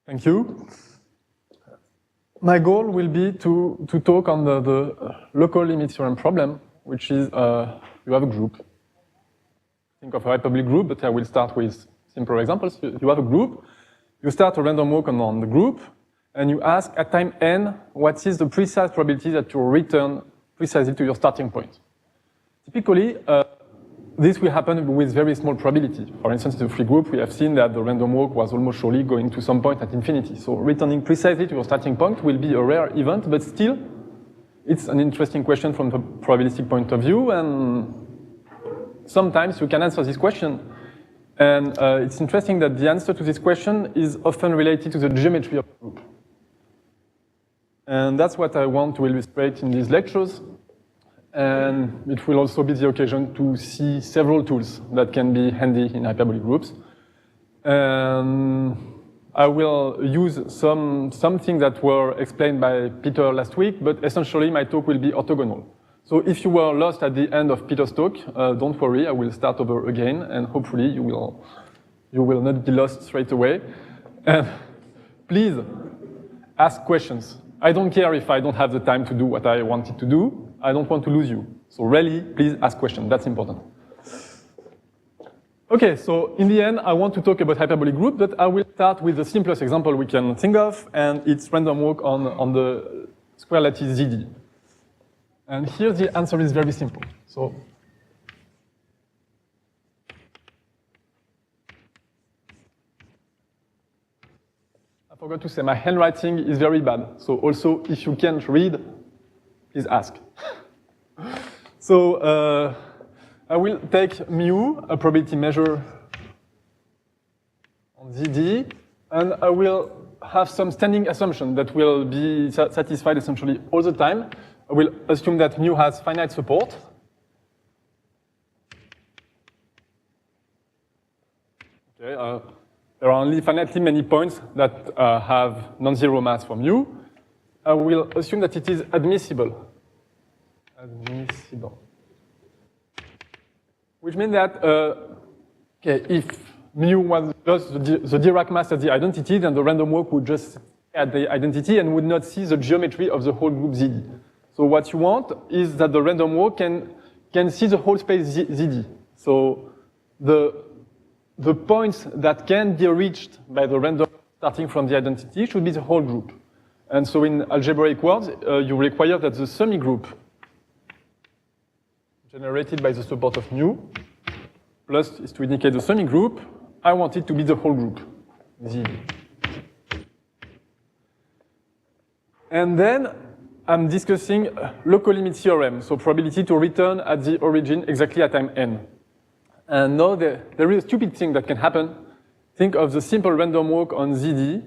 Thank you. My goal will be to talk on the local limit theorem problem, which is you have a group. Think of a hyperbolic group, but I will start with simple examples. You have a group, you start a random walk on the group, and you ask at time n, what is the precise probability that you return precisely to your starting point? Typically, this will happen with very small probability. For instance, in the free group, we have seen that the random walk was almost surely going to some point at infinity. So returning precisely to your starting point will be a rare event, but still, it's an interesting question from the probabilistic point of view, and sometimes you can answer this question. And it's interesting that the answer to this question is often related to the geometry of the group. And that's what I want to illustrate in these lectures. And it will also be the occasion to see several tools that can be handy in hyperbolic groups. And I will use something that were explained by Peter last week, but essentially my talk will be orthogonal. So if you were lost at the end of Peter's talk, don't worry, I will start over again, and hopefully you will not be lost straight away. And please ask questions. I don't care if I don't have the time to do what I wanted to do. I don't want to lose you. So really, please ask questions. That's important. Okay, so in the end, I want to talk about hyperbolic group, but I will start with the simplest example we can think of, and it's random walk on the square lattice ZD. And here the answer is very simple. So I forgot to say my handwriting is very bad. So also, if you can't read, please ask. So I will take mu, a probability measure on ZD, and I will have some standing assumption that will be satisfied essentially all the time. I will assume that mu has finite support. Okay, there are only finitely many points that have non-zero mass for mu. I will assume that it is admissible. Which means that okay, if mu was just the Dirac mass at the identity, then the random walk would just at the identity and would not see the geometry of the whole group ZD. So what you want is that the random walk can see the whole space ZD. So the points that can be reached by the random starting from the identity should be the whole group. And so in algebraic words, you require that the semigroup generated by the support of mu plus is to indicate the semigroup. I want it to be the whole group, ZD. And then I'm discussing local limit theorem, so probability to return at the origin exactly at time n. And now there is a stupid thing that can happen. Think of the simple random walk on ZD.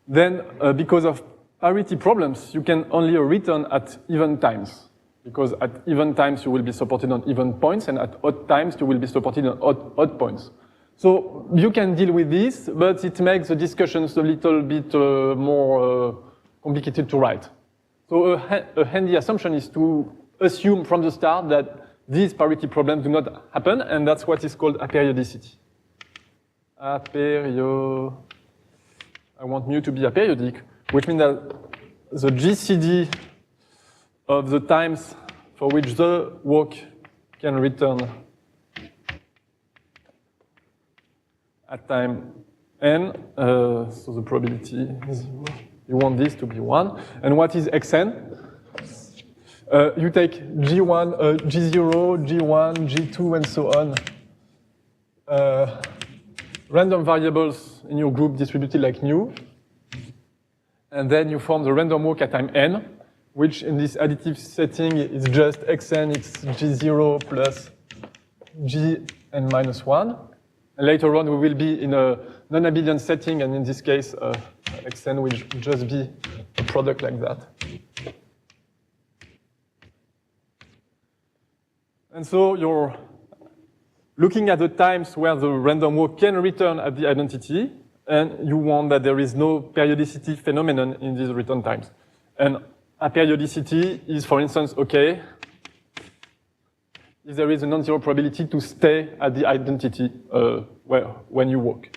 Then because of parity problems, you can only return at even times. Because at even times you will be supported on even points, and at odd times you will be supported on odd points. So you can deal with this, but it makes the discussions a little bit more complicated to write. So a handy assumption is to assume from the start that these parity problems do not happen, and that's what is called aperiodicity. I want mu to be aperiodic, which means that the GCD of the times for which the walk can return at time n, so the probability is, you want this to be 1. And what is xn? You take G1, G0, G1, G2, and so on. Random variables in your group distributed like nu. And then you form the random walk at time n, which in this additive setting is just xn, it's G0 plus Gn minus 1. And later on, we will be in a non-abelian setting, and in this case, xn will just be a product like that. And so you're looking at the times where the random walk can return at the identity, and you want that there is no periodicity phenomenon in these return times. And aperiodicity is, for instance, okay if there is a non-zero probability to stay at the identity when you walk.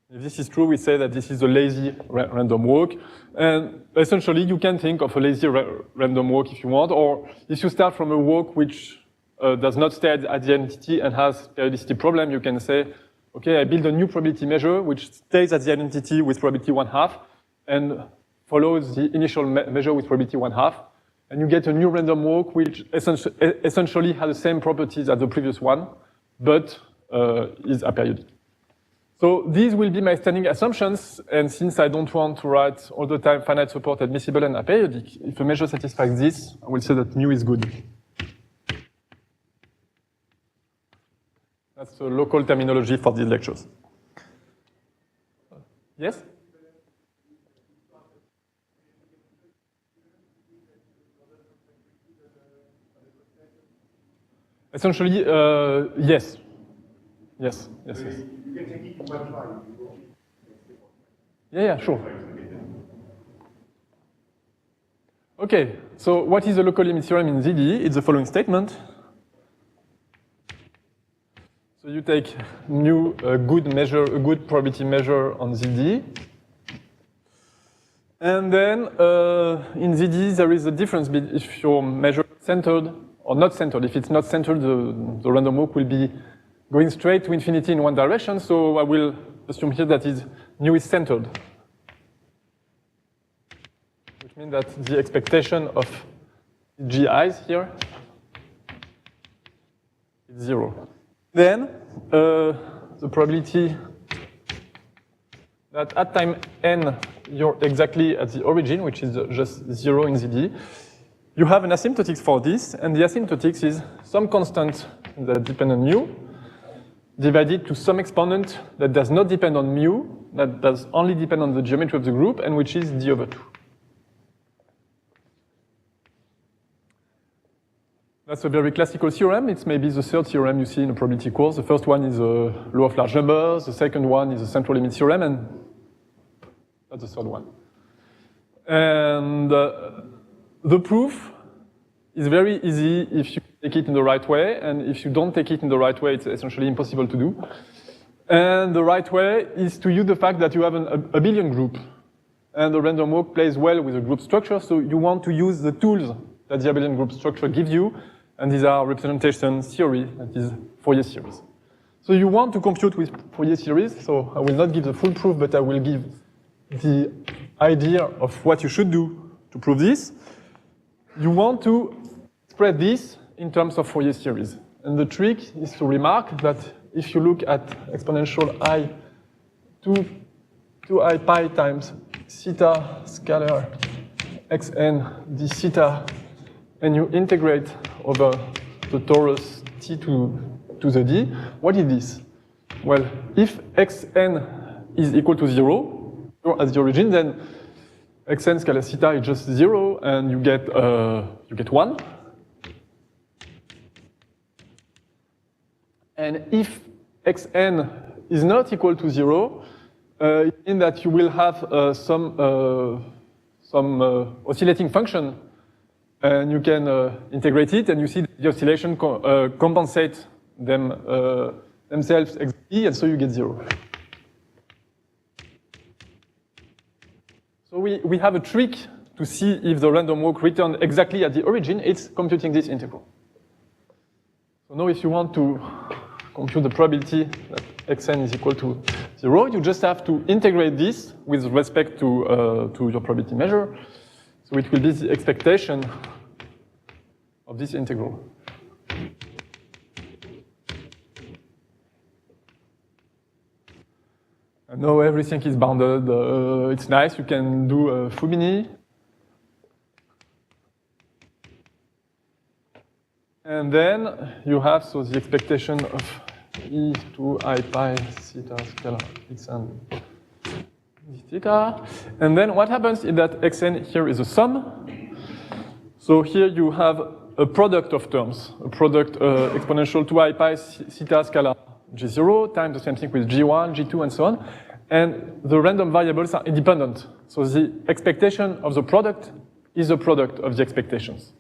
If this is true, we say that this is a lazy random walk. And essentially, you can think of a lazy random walk if you want, or if you start from a walk which does not stay at the identity and has periodicity problem, you can say, okay, I build a new probability measure which stays at the identity with probability 1/2 and follows the initial measure with probability 1/2. And you get a new random walk which essentially has the same properties as the previous one, but is aperiodic. So these will be my standing assumptions, and since I don't want to write all the time finite support admissible and aperiodic, if a measure satisfies this, I will say that mu is good. That's the local terminology for these lectures. Yes? Essentially, yes. Yes, yes, yes. You can take it in one try. Yeah, sure. Okay, so what is the local limit theorem in ZD? It's the following statement. So you take mu, a good probability measure on ZD. And then in ZD, there is a difference between if your measure is centered or not centered. If it's not centered, the random walk will be going straight to infinity in one direction. So I will assume here that mu is centered, which means that the expectation of GIs here is 0. Then the probability that at time n you're exactly at the origin, which is just 0 in ZD. You have an asymptotics for this, and the asymptotics is some constant that depends on mu divided to some exponent that does not depend on mu, that does only depend on the geometry of the group, and which is d/2. That's a very classical theorem. It's maybe the third theorem you see in a probability course. The first one is a law of large numbers. The second one is a central limit theorem, and that's the third one. And the proof is very easy if you take it in the right way, and if you don't take it in the right way, it's essentially impossible to do. And the right way is to use the fact that you have an abelian group, and the random walk plays well with the group structure, so you want to use the tools that the abelian group structure gives you, and these are representation theory, that is Fourier series. So you want to compute with Fourier series, so I will not give the full proof, but I will give the idea of what you should do to prove this. You want to spread this in terms of Fourier series. And the trick is to remark that if you look at exponential I 2i pi times theta scalar xn d theta, and you integrate over the torus t to the d, what is this? Well, if xn is equal to 0, at the origin, then xn scalar theta is just 0, and you get 1. And if xn is not equal to 0, it means that you will have some oscillating function, and you can integrate it, and you see the oscillation compensate themselves exactly, and so you get 0. So we have a trick to see if the random walk returned exactly at the origin. It's computing this integral. So now if you want to compute the probability that xn is equal to 0, you just have to integrate this with respect to your probability measure. So it will be the expectation of this integral. And now everything is bounded. It's nice. You can do Fubini. And then you have the expectation of e to I pi theta scalar xn d theta. And then what happens is that xn here is a sum. So here you have a product of terms, a product exponential 2i pi theta scalar g0 times the same thing with g1, g2, and so on. And the random variables are independent. So the expectation of the product is the product of the expectations.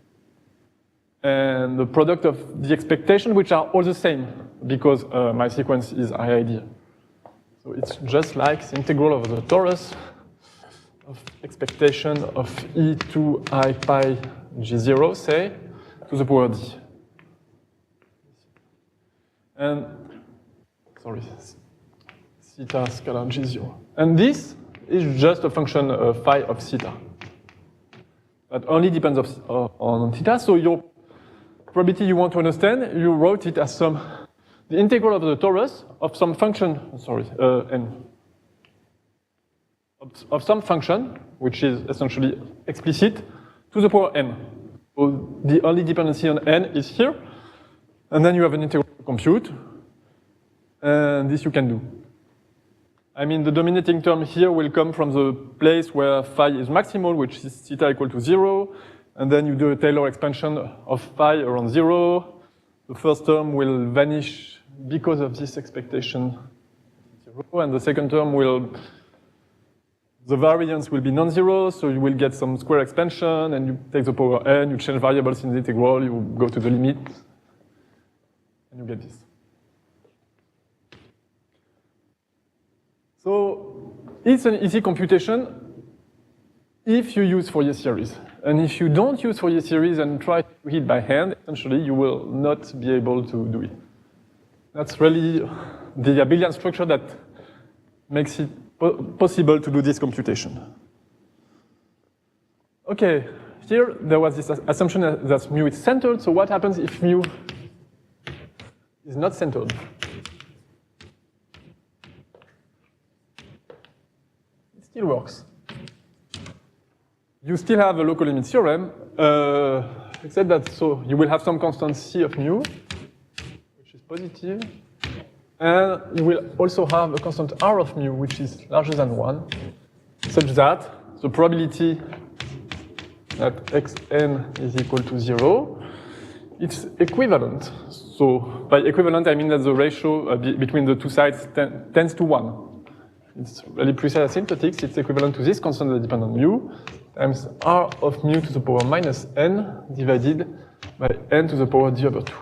And the product of the expectation, which are all the same, because my sequence is IID. So it's just like the integral of the torus of expectation of e2 I pi g0, say, to the power d. And, sorry, theta scalar g0. And this is just a function phi of theta. That only depends on theta. So your probability you want to understand, you wrote it as the integral of the torus of some function, n. Of some function, which is essentially explicit, to the power n. So the only dependency on n is here. And then you have an integral to compute. And this you can do. I mean, the dominating term here will come from the place where phi is maximal, which is theta equal to 0. And then you do a Taylor expansion of phi around 0. The first term will vanish because of this expectation 0. And the second term the variance will be non-zero, so you will get some square expansion, and you take the power n, you change variables in the integral, you go to the limit, and you get this. So it's an easy computation if you use Fourier series. And if you don't use Fourier series and try to do it by hand, essentially you will not be able to do it. That's really the abelian structure that makes it possible to do this computation. Okay, here there was this assumption that mu is centered. So what happens if mu is not centered? It still works. You still have a local limit theorem, except that so you will have some constant c of mu, which is positive. And you will also have a constant r of mu, which is larger than 1, such that the probability that xn is equal to 0, it's equivalent. So by equivalent, I mean that the ratio between the two sides tends to 1. It's really precise asymptotics. It's equivalent to this constant that depends on mu times r of mu to the power minus n divided by n to the power d over 2.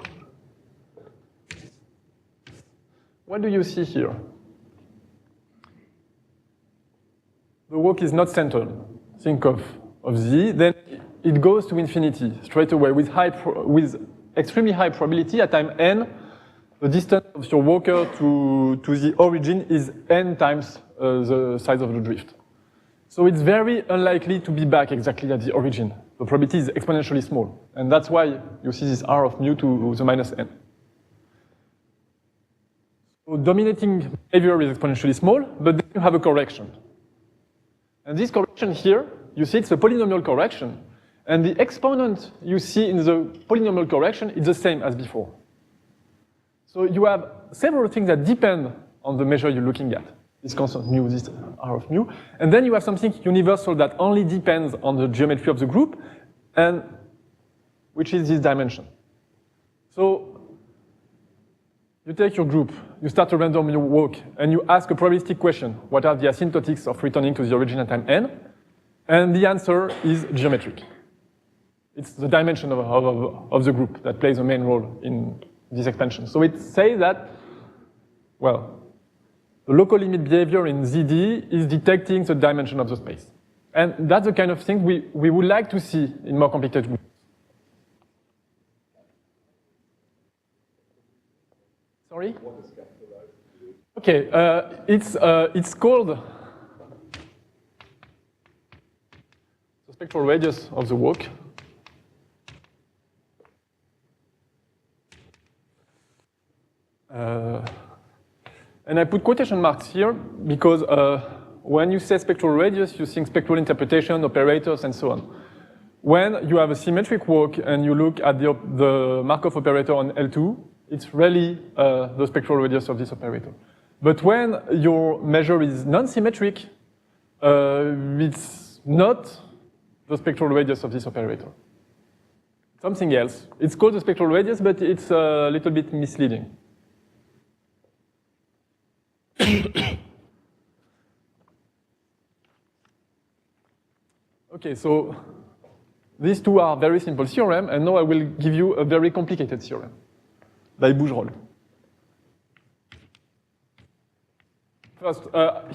What do you see here? The work is not centered. Think of z, then it goes to infinity straight away with extremely high probability. At time n, the distance of your walker to the origin is n times the size of the drift. So it's very unlikely to be back exactly at the origin. The probability is exponentially small. And that's why you see this r of mu to the minus n. So dominating behavior is exponentially small, but then you have a correction. And this correction here, you see it's a polynomial correction. And the exponent you see in the polynomial correction is the same as before. So you have several things that depend on the measure you're looking at. This constant mu, this r of mu. And then you have something universal that only depends on the geometry of the group, and which is this dimension. So you take your group, you start a random walk, and you ask a probabilistic question. What are the asymptotics of returning to the origin at time n? And the answer is geometric. It's the dimension of the group that plays a main role in this expansion. So it says that, well, the local limit behavior in ZD is detecting the dimension of the space. And that's the kind of thing we would like to see in more complicated groups. Sorry? Okay, it's called the spectral radius of the walk. And I put quotation marks here because when you say spectral radius, you think spectral interpretation, operators, and so on. When you have a symmetric walk and you look at the Markov operator on L2, it's really the spectral radius of this operator. But when your measure is non-symmetric, it's not the spectral radius of this operator. Something else. It's called the spectral radius, but it's a little bit misleading. Okay, so these two are very simple theorems, and now I will give you a very complicated theorem by Bougerolles. First,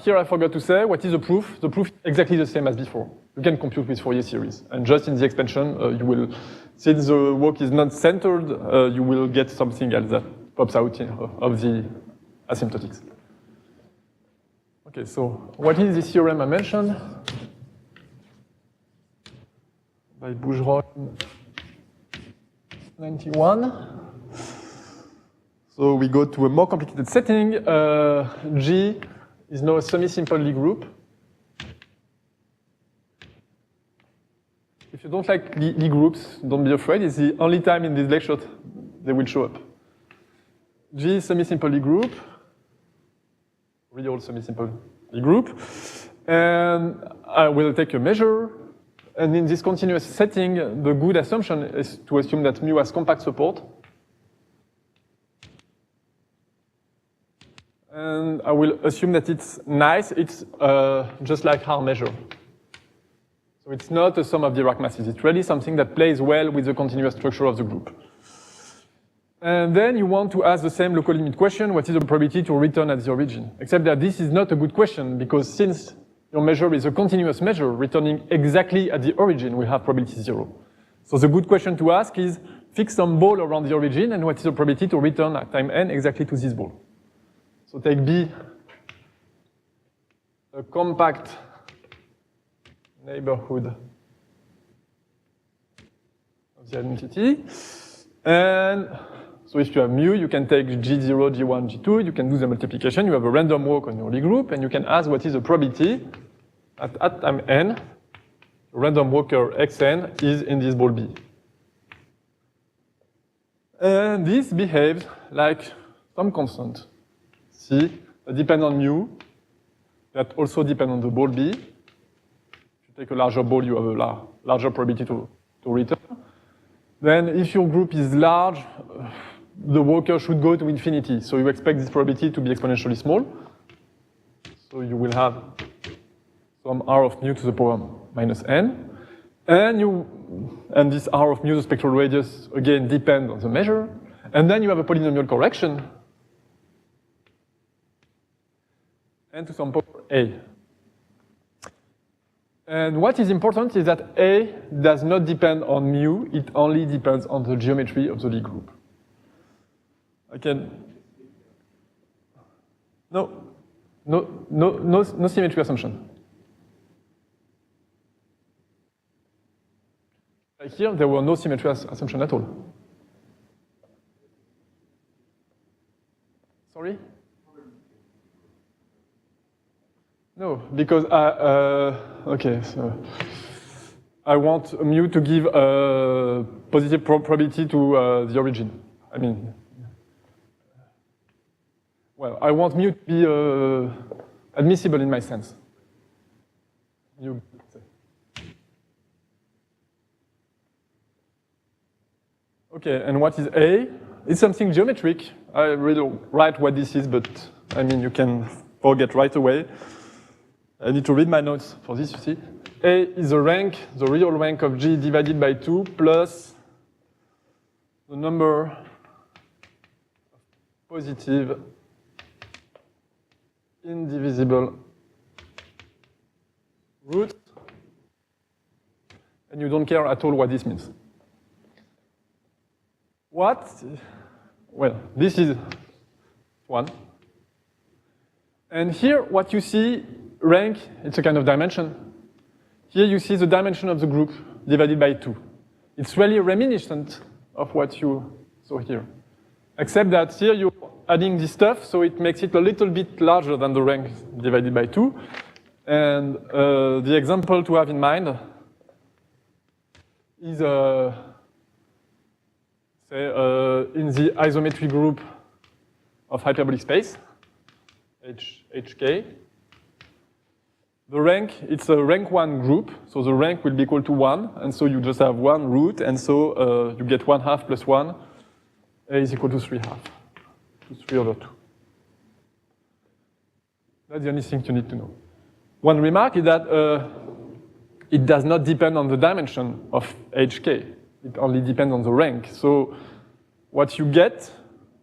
here I forgot to say, what is the proof? The proof is exactly the same as before. You can compute with Fourier series. And just in the expansion, you will, since the work is not centered, you will get something else that pops out of the asymptotics. Okay, so what is this theorem I mentioned? By Bougeron, 91. So we go to a more complicated setting. G is now a semi-simple Lie group. If you don't like Lie groups, don't be afraid. It's the only time in this lecture they will show up. G is semi-simple Lie group, real semi-simple Lie group. And I will take a measure. And in this continuous setting, the good assumption is to assume that mu has compact support. And I will assume that it's nice. It's just like our measure. So it's not a sum of Dirac masses. It's really something that plays well with the continuous structure of the group. And then you want to ask the same local limit question, what is the probability to return at the origin? Except that this is not a good question, because since your measure is a continuous measure, returning exactly at the origin, we have probability 0. So the good question to ask is, fix some ball around the origin, and what is the probability to return at time n exactly to this ball? So take B, a compact neighborhood of the identity. And so if you have mu, you can take G0, G1, G2, you can do the multiplication, you have a random walk on your Lie group, and you can ask what is the probability at time n, the random walker xn is in this ball B. And this behaves like some constant. C, that depend on mu, that also depend on the ball B. If you take a larger ball, you have a larger probability to return. Then if your group is large, the walker should go to infinity. So you expect this probability to be exponentially small. So you will have some r of mu to the power minus n. And this r of mu, the spectral radius, again, depend on the measure. And then you have a polynomial correction. And to some power a. And what is important is that a does not depend on mu, it only depends on the geometry of the Lie group. No symmetry assumption. Like here, there were no symmetry assumption at all. Sorry? No, because okay, so I want mu to give a positive probability to the origin. I mean, well, I want mu to be admissible in my sense. Mu. Okay, and what is A? It's something geometric. I really write what this is, but I mean, you can forget right away. I need to read my notes for this, you see. A is the rank, the real rank of G divided by 2 plus the number of positive indivisible roots. And you don't care at all what this means. What? Well, this is 1. And here, what you see, rank, it's a kind of dimension. Here you see the dimension of the group divided by 2. It's really reminiscent of what you saw here. Except that here you're adding this stuff, so it makes it a little bit larger than the rank divided by 2. And the example to have in mind is, say, in the isometry group of hyperbolic space, HK. The rank, it's a rank 1 group, so the rank will be equal to 1, and so you just have 1 root, and so you get 1/2 plus 1, A is equal to 3/2, to 3 over 2. That's the only thing you need to know. One remark is that it does not depend on the dimension of HK. It only depends on the rank. So what you get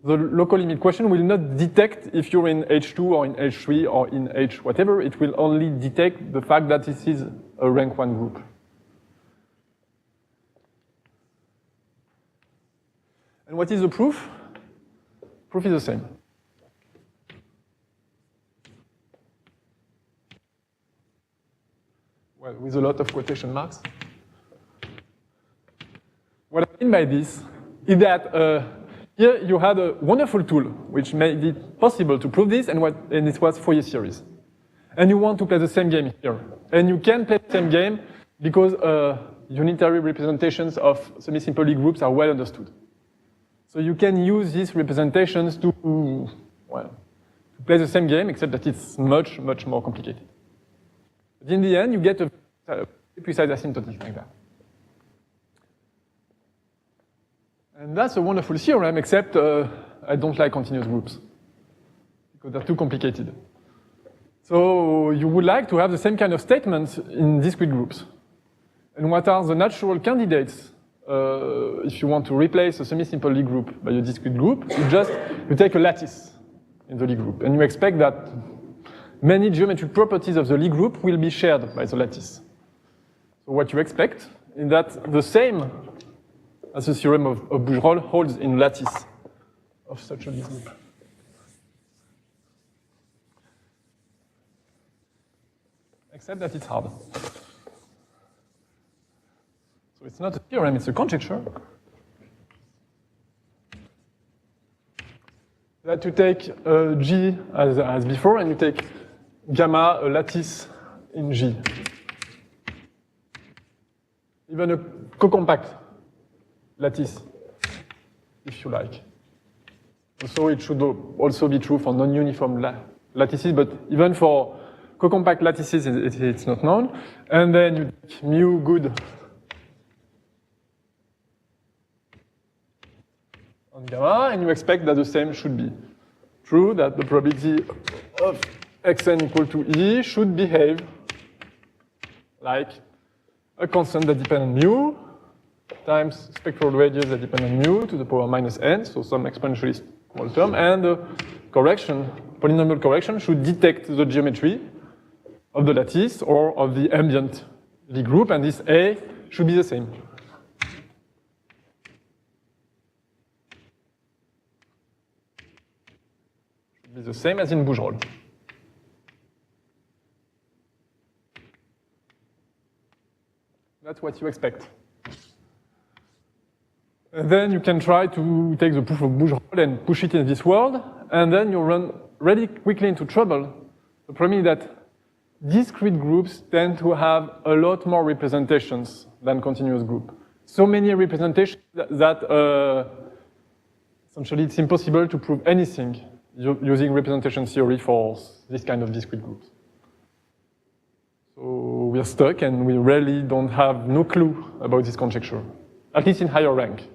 the local limit question will not detect if you're in H2 or in H3 or in H whatever. It will only detect the fact that this is a rank 1 group. And what is the proof? Proof is the same. Well, with a lot of quotation marks. What I mean by this is that here you had a wonderful tool which made it possible to prove this, and it was Fourier series. And you want to play the same game here. And you can play the same game because unitary representations of semi-simple Lie groups are well understood. So you can use these representations to, well, to play the same game, except that it's much, much more complicated. But in the end, you get a precise asymptotic like that. And that's a wonderful theorem, except I don't like continuous groups, because they're too complicated. So you would like to have the same kind of statements in discrete groups. And what are the natural candidates if you want to replace a semi-simple Lie group by a discrete group? You take a lattice in the Lie group, and you expect that many geometric properties of the Lie group will be shared by the lattice. So what you expect is that the same as the theorem of Bougerolles holds in lattice of such a Lie group. Except that it's hard. So it's not a theorem, it's a conjecture. That you take G as before, and you take gamma, a lattice in G. Even a co-compact lattice, if you like. So it should also be true for non-uniform lattices, but even for co-compact lattices, it's not known. And then you take mu good on gamma, and you expect that the same should be true, that the probability of xn equal to E should behave like a constant that depends on mu times spectral radius that depend on mu to the power minus n, so some exponentially small term, and the correction, polynomial correction, should detect the geometry of the lattice or of the ambient Lie group, and this A should be the same. Should be the same as in Bougerolles. That's what you expect. And then you can try to take the proof of Bougerolles and push it in this world, and then you run really quickly into trouble. The problem is that discrete groups tend to have a lot more representations than continuous group. So many representations that essentially it's impossible to prove anything using representation theory for this kind of discrete groups. So we're stuck, and we really don't have no clue about this conjecture, at least in higher rank.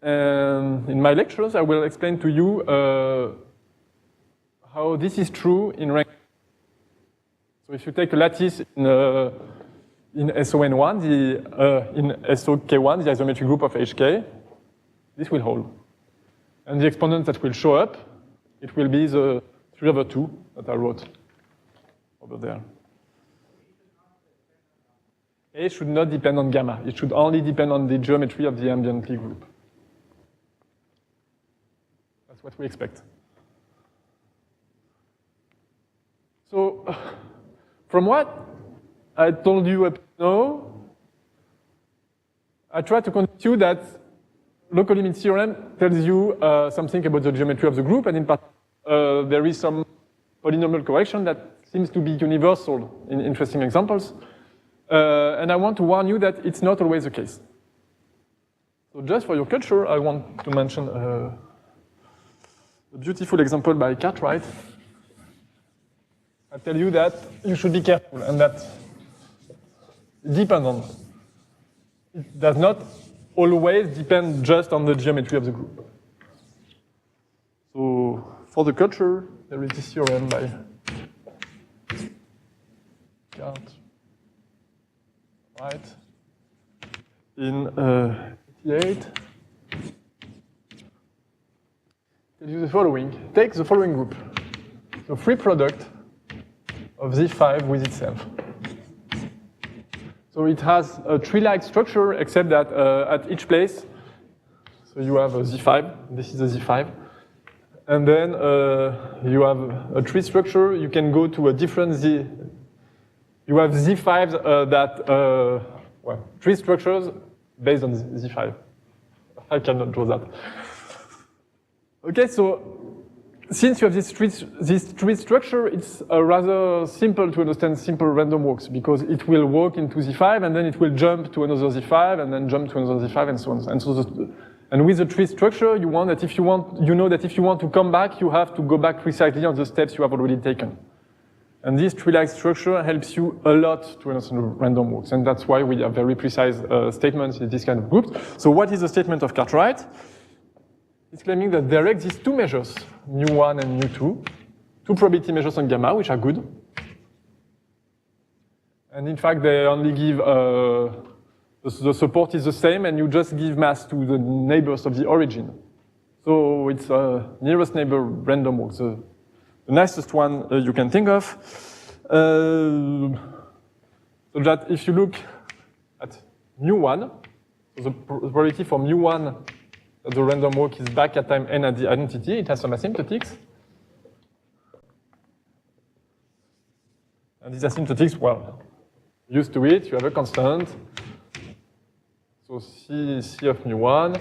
And in my lectures, I will explain to you how this is true in rank. So if you take a lattice in SON1, in SOK1, the isometric group of HK, this will hold. And the exponents that will show up, it will be the 3/2 that I wrote over there. A should not depend on gamma. It should only depend on the geometry of the ambient Lie group. That's what we expect. So, from what I told you up to now, I try to convince you that local limit theorem tells you something about the geometry of the group, and in particular, there is some polynomial correction that seems to be universal in interesting examples. And I want to warn you that it's not always the case. So just for your culture, I want to mention a beautiful example by Cartwright. I tell you that you should be careful, and that dependent. It does not always depend just on the geometry of the group. So for the culture, there is this theorem by Cartwright in 88. the following. Take the following group. The free product of Z5 with itself. So it has a tree-like structure, except that at each place, so you have a Z5, this is a Z5, and then you have a tree structure, you can go to a different Z, you have Z5s well, tree structures based on Z5. I cannot draw that. Okay, so since you have this tree structure, it's rather simple to understand simple random walks because it will walk into Z5 and then it will jump to another Z5 and then jump to another Z5 and so on. And with the tree structure, you know that if you want to come back, you have to go back precisely on the steps you have already taken. And this tree-like structure helps you a lot to understand random walks. And that's why we have very precise statements in this kind of groups. So what is the statement of Cartwright? It's claiming that there exist two measures, mu1 and mu2, two probability measures on gamma, which are good. And in fact, they only give, the support is the same, and you just give mass to the neighbors of the origin. So it's nearest neighbor random walk, the nicest one you can think of. So that if you look at mu1, so the probability for mu1 that the random walk is back at time n at the identity, it has some asymptotics. And these asymptotics, well, used to it, you have a constant. So C of mu1,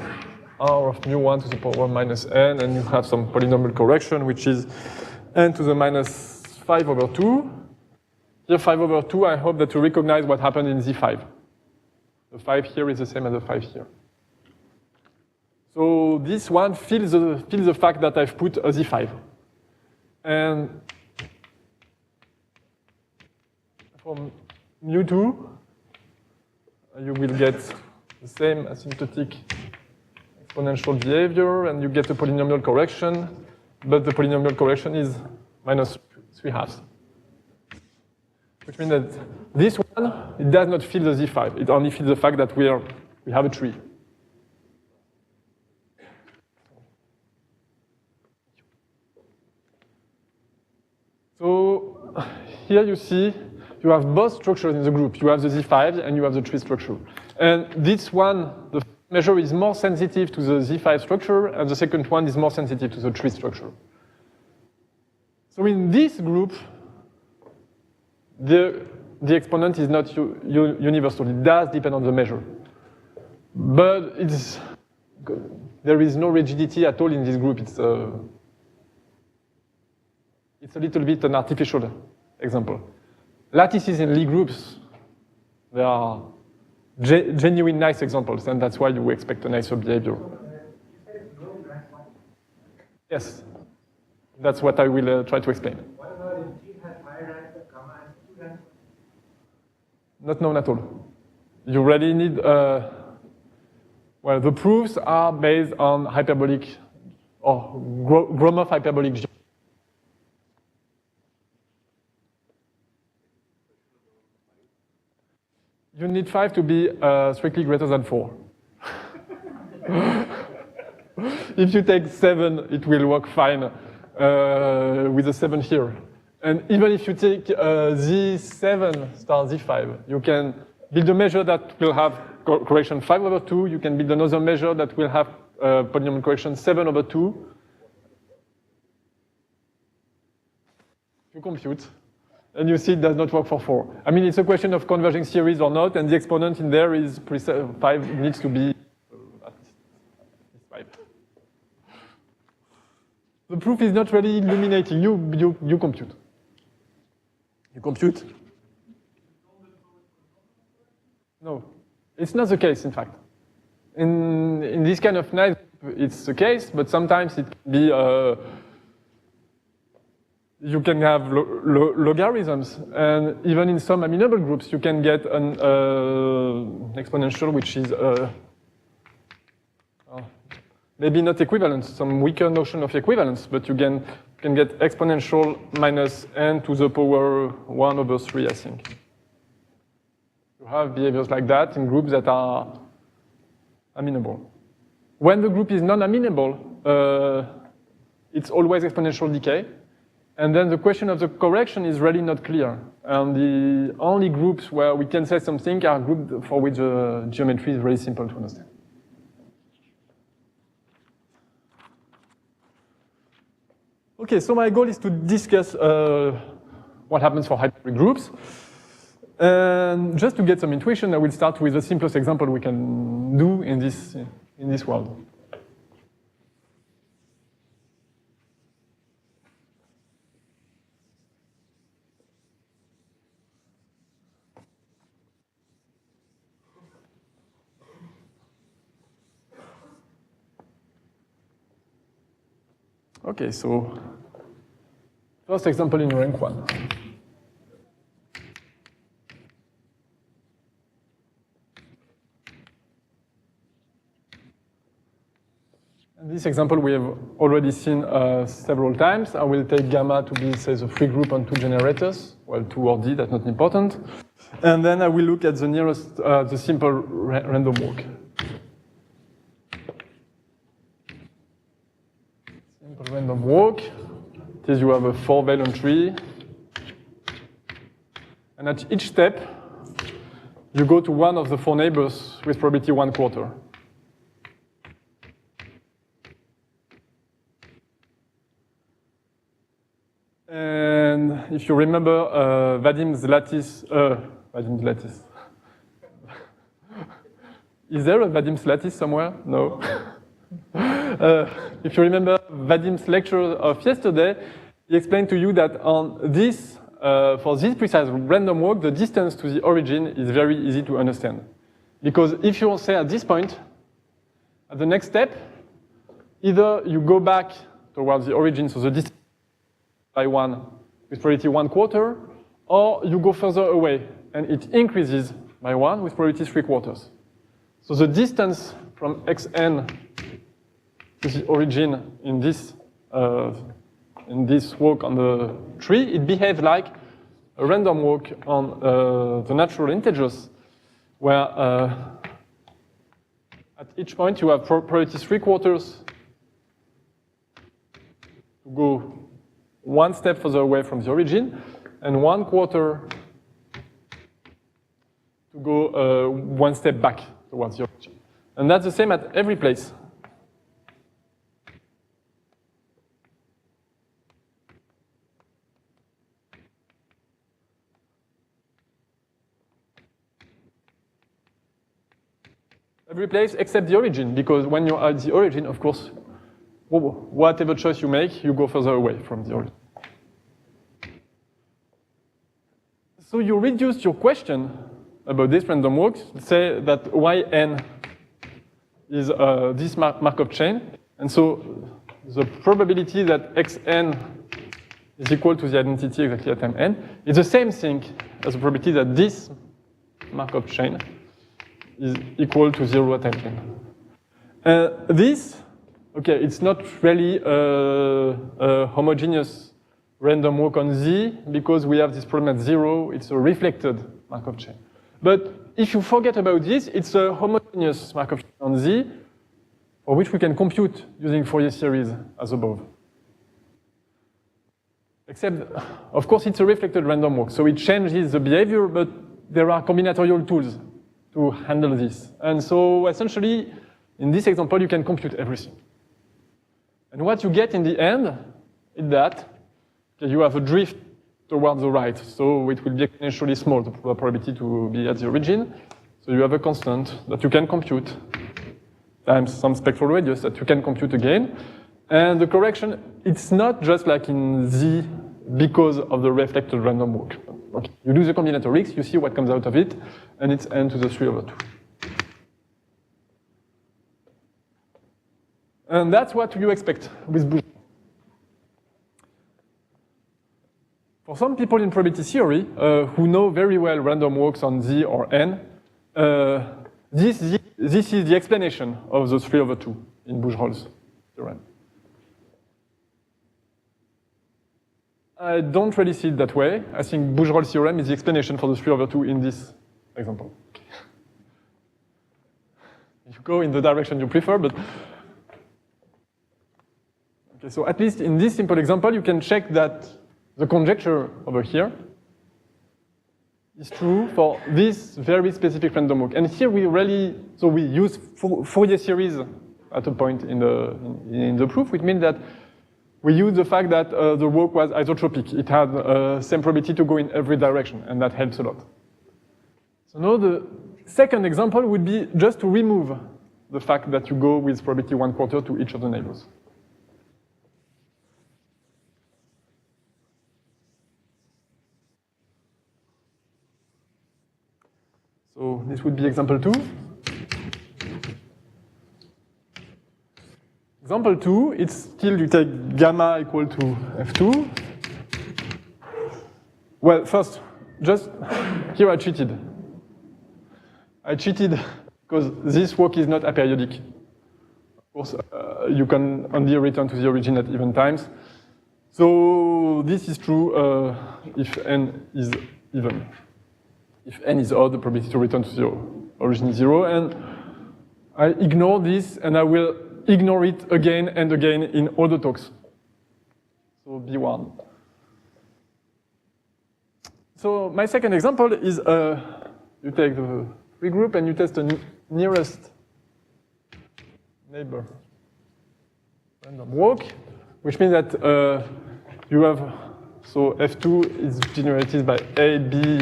R of mu1 to the power minus n, and you have some polynomial correction, which is n to the minus 5 over 2. Here 5 over 2, I hope that you recognize what happened in Z5. The 5 here is the same as the 5 here. So this one feels the fact that I've put a Z5. And from mu2, you will get the same asymptotic exponential behavior, and you get a polynomial correction, but the polynomial correction is minus 3/2. Which means that this one, it does not feel the Z5. It only feels the fact that we have a tree. So here you see you have both structures in the group. You have the Z5 and you have the tree structure. And this one, the measure is more sensitive to the Z5 structure, and the second one is more sensitive to the tree structure. So in this group, the exponent is not universal. It does depend on the measure. But there is no rigidity at all in this group. It's a little bit an artificial example. Lattices in Lie groups, they are genuine nice examples, and that's why you expect a nicer behavior. Yes, that's what I will try to explain. What about if G has higher rank than gamma has 2 ranks? Not known at all. You really need, well, the proofs are based on hyperbolic, or Gromov hyperbolic G. You need 5 to be strictly greater than 4. If you take 7, it will work fine with the 7 here. And even if you take Z7 star Z5, you can build a measure that will have correction 5 over 2. You can build another measure that will have polynomial correction 7 over 2. You compute. And you see it does not work for 4. I mean, it's a question of converging series or not, and the exponent in there is 5, needs to be at least 5. The proof is not really illuminating. You compute. You compute? No, it's not the case, in fact. In this kind of nice, it's the case, but sometimes it can be you can have logarithms, and even in some amenable groups, you can get an exponential which is maybe not equivalent, some weaker notion of equivalence, but you can get exponential minus n to the power 1 over 3, I think. You have behaviors like that in groups that are amenable. When the group is non-amenable, it's always exponential decay. And then the question of the correction is really not clear. And the only groups where we can say something are groups for which the geometry is very simple to understand. Okay, so my goal is to discuss what happens for hyperbolic groups. And just to get some intuition, I will start with the simplest example we can do in this world. Okay, so first example in rank 1. And this example we have already seen several times. I will take gamma to be, say, the free group on two generators. Well, 2 or d, that's not important. And then I will look at the nearest, the simple random walk. Random walk. It is you have a 4-valent tree. And at each step, you go to one of the 4 neighbors with probability 1/4. And if you remember Vadim's lattice, is there a Vadim's lattice somewhere? No. If you remember Vadim's lecture of yesterday, he explained to you that on this, for this precise random walk, the distance to the origin is very easy to understand. Because if you say at this point, at the next step, either you go back towards the origin, so the distance by 1 with probability 1/4, or you go further away and it increases by 1 with probability 3/4. So the distance from xn to the origin in this walk on the tree, it behaves like a random walk on the natural integers, where at each point you have probability 3/4 to go 1 step further away from the origin, and 1/4 to go 1 step back towards the origin. And that's the same at every place. Every place except the origin, because when you're at the origin, of course, whatever choice you make, you go further away from the origin. So you reduce your question about this random walk, say that yn is this Markov chain, and so the probability that xn is equal to the identity exactly at time n is the same thing as the probability that this Markov chain is equal to 0 at time n. This, okay, it's not really a homogeneous random walk on Z because we have this problem at 0, it's a reflected Markov chain. But if you forget about this, it's a homogeneous Markov chain on Z, for which we can compute using Fourier series as above. Except, of course, it's a reflected random walk, so it changes the behavior, but there are combinatorial tools to handle this. And so essentially, in this example, you can compute everything. And what you get in the end is that you have a drift towards the right, so it will be exponentially small, the probability to be at the origin. So you have a constant that you can compute times some spectral radius that you can compute again. And the correction, it's not just like in Z because of the reflected random walk. Okay. You do the combinatorics, you see what comes out of it, and it's n to the 3/2. And that's what you expect with Bougereau. For some people in probability theory who know very well random walks on Z or N, this is the explanation of the 3/2 in Bougerol's theorem. I don't really see it that way. I think Bougerol's theorem is the explanation for the 3/2 in this example. You go in the direction you prefer, but Okay, so at least in this simple example, you can check that the conjecture over here is true for this very specific random walk. And here we really, so we use Fourier series at a point in the proof, which means that we use the fact that the walk was isotropic. It had same probability to go in every direction, and that helps a lot. So now the second example would be just to remove the fact that you go with probability 1/4 to each of the neighbors. So this would be example 2. Example 2, it's still you take gamma equal to F2. Well, first, just here I cheated. I cheated because this walk is not aperiodic. Of course, you can only return to the origin at even times. So this is true if n is even. If n is odd, the probability to return to the origin is 0. And I ignore this, and I will ignore it again and again in all the talks. So B1. So my second example is you take the free group and you test the nearest neighbor random walk, which means that you have, so F2 is generated by A, B,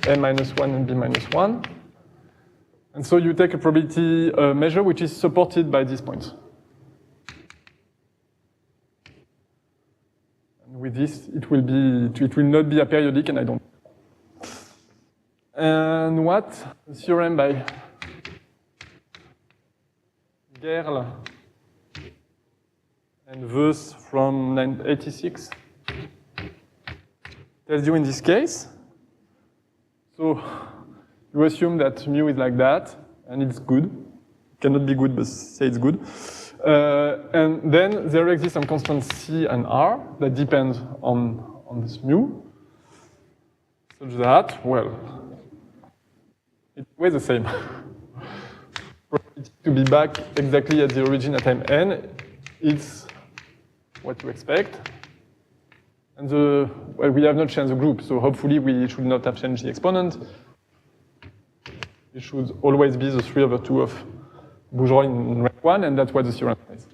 n-1 and b-1. And so you take a probability measure which is supported by these points. And with this, it will not be aperiodic, and I don't. And what? The theorem by Gerl and Veus from 1986 tells you in this case. So you assume that mu is like that, and it's good. It cannot be good, but say it's good. And then there exists some constants C and R that depend on this mu, such that, well, it's always the same. Probability to be back exactly at the origin at time n, it's what you expect. And well, we have not changed the group, so hopefully we should not have changed the exponent. It should always be the 3/2 of Bourgeois in rank 1, and that's what the theorem is.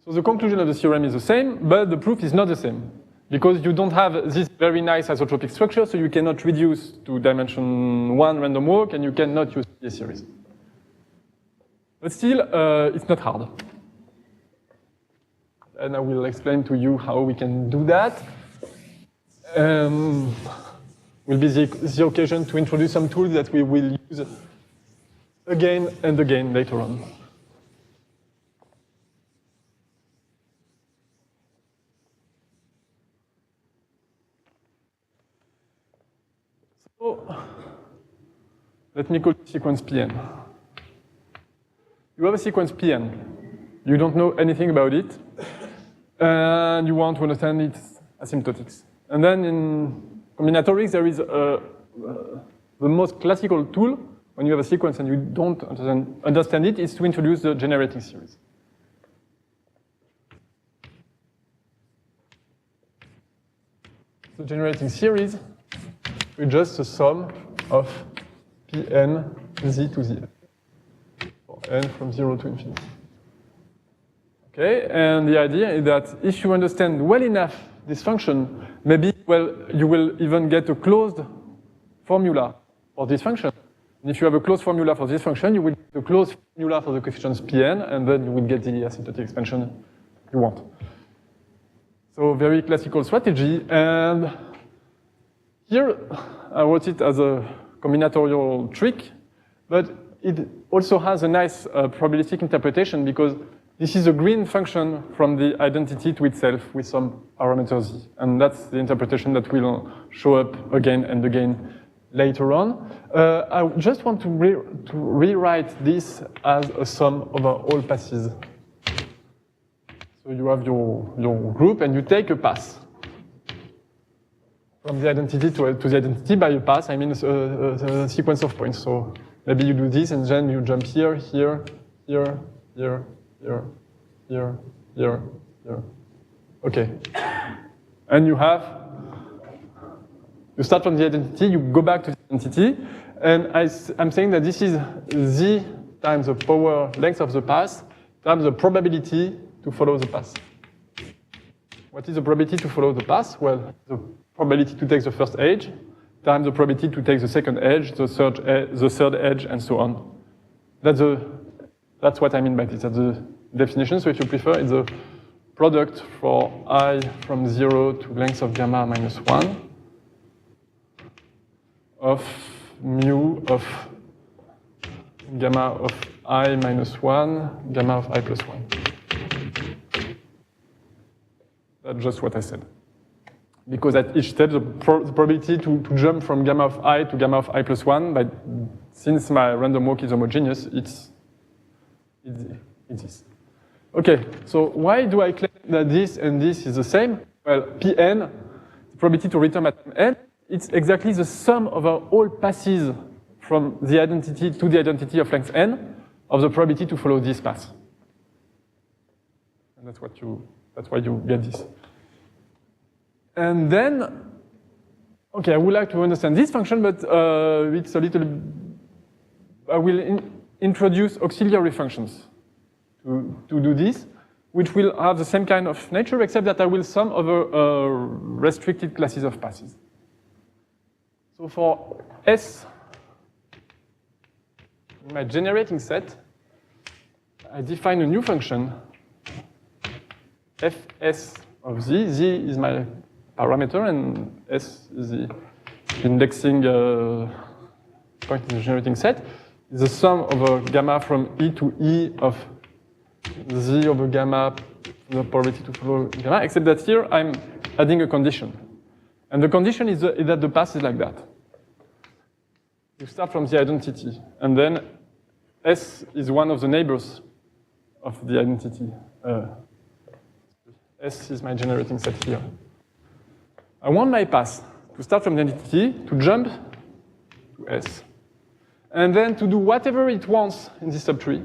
So the conclusion of the theorem is the same, but the proof is not the same, because you don't have this very nice isotropic structure, so you cannot reduce to dimension 1 random walk, and you cannot use a series. But still, it's not hard. And I will explain to you how we can do that. Will be the occasion to introduce some tools that we will use again and again later on. So let me call the sequence Pn. You have a sequence Pn. You don't know anything about it, and you want to understand its asymptotics. And then in combinatorics, there is the most classical tool when you have a sequence and you don't understand it is to introduce the generating series. The generating series is just the sum of Pn z to z, for n from 0 to infinity. Okay, and the idea is that if you understand well enough this function, maybe, well, you will even get a closed formula for this function. And if you have a closed formula for this function, you will get a closed formula for the coefficients Pn, and then you will get the asymptotic expansion you want. So very classical strategy, and here I wrote it as a combinatorial trick, but it also has a nice probabilistic interpretation because this is a green function from the identity to itself with some parameter z. And that's the interpretation that will show up again and again later on. I just want to rewrite this as a sum over all passes. So you have your group and you take a pass. From the identity to the identity by a pass, I mean a sequence of points. So maybe you do this and then you jump here, here, here, here, here, here, here, here. Okay. And you start from the identity, you go back to the identity, and I'm saying that this is z times the power length of the path times the probability to follow the path. What is the probability to follow the path? Well, the probability to take the first edge times the probability to take the second edge, the third edge, and so on. That's what I mean by this. That's the definition. So if you prefer, it's the product for I from 0 to length of gamma minus 1 of mu of gamma of I minus 1, gamma of I plus 1. That's just what I said. Because at each step, the probability to jump from gamma of I to gamma of I plus 1, but since my random walk is homogeneous, it's this. Okay, so why do I claim that this and this is the same? Well, Pn, the probability to return at n, it's exactly the sum over all passes from the identity to the identity of length n of the probability to follow this path. And that's why you get this. And then, okay, I would like to understand this function, but it's a little, I will introduce auxiliary functions to do this, which will have the same kind of nature, except that I will sum over restricted classes of passes. So for S, in my generating set, I define a new function, fs of z. Z is my parameter, and S is the indexing point in the generating set. It's the sum over gamma from E to E of Z over gamma, the probability to follow gamma, except that here I'm adding a condition. And the condition is that the path is like that. You start from the identity, and then S is one of the neighbors of the identity. S is my generating set here. I want my path to start from the identity, to jump to S, and then to do whatever it wants in this subtree,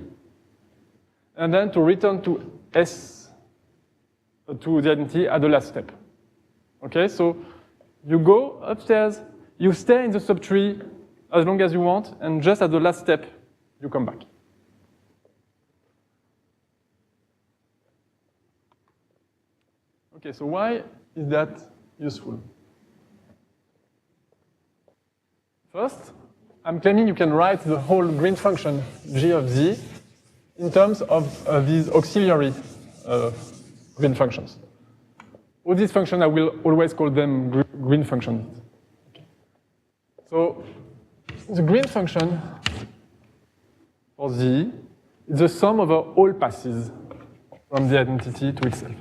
and then to return to S, to the identity at the last step. Okay, so you go upstairs, you stay in the subtree as long as you want, and just at the last step, you come back. Okay, so why is that useful? First, I'm claiming you can write the whole green function g of z in terms of these auxiliary green functions. All these functions, I will always call them green functions. Okay. So the green function for z is the sum over all passes from the identity to itself.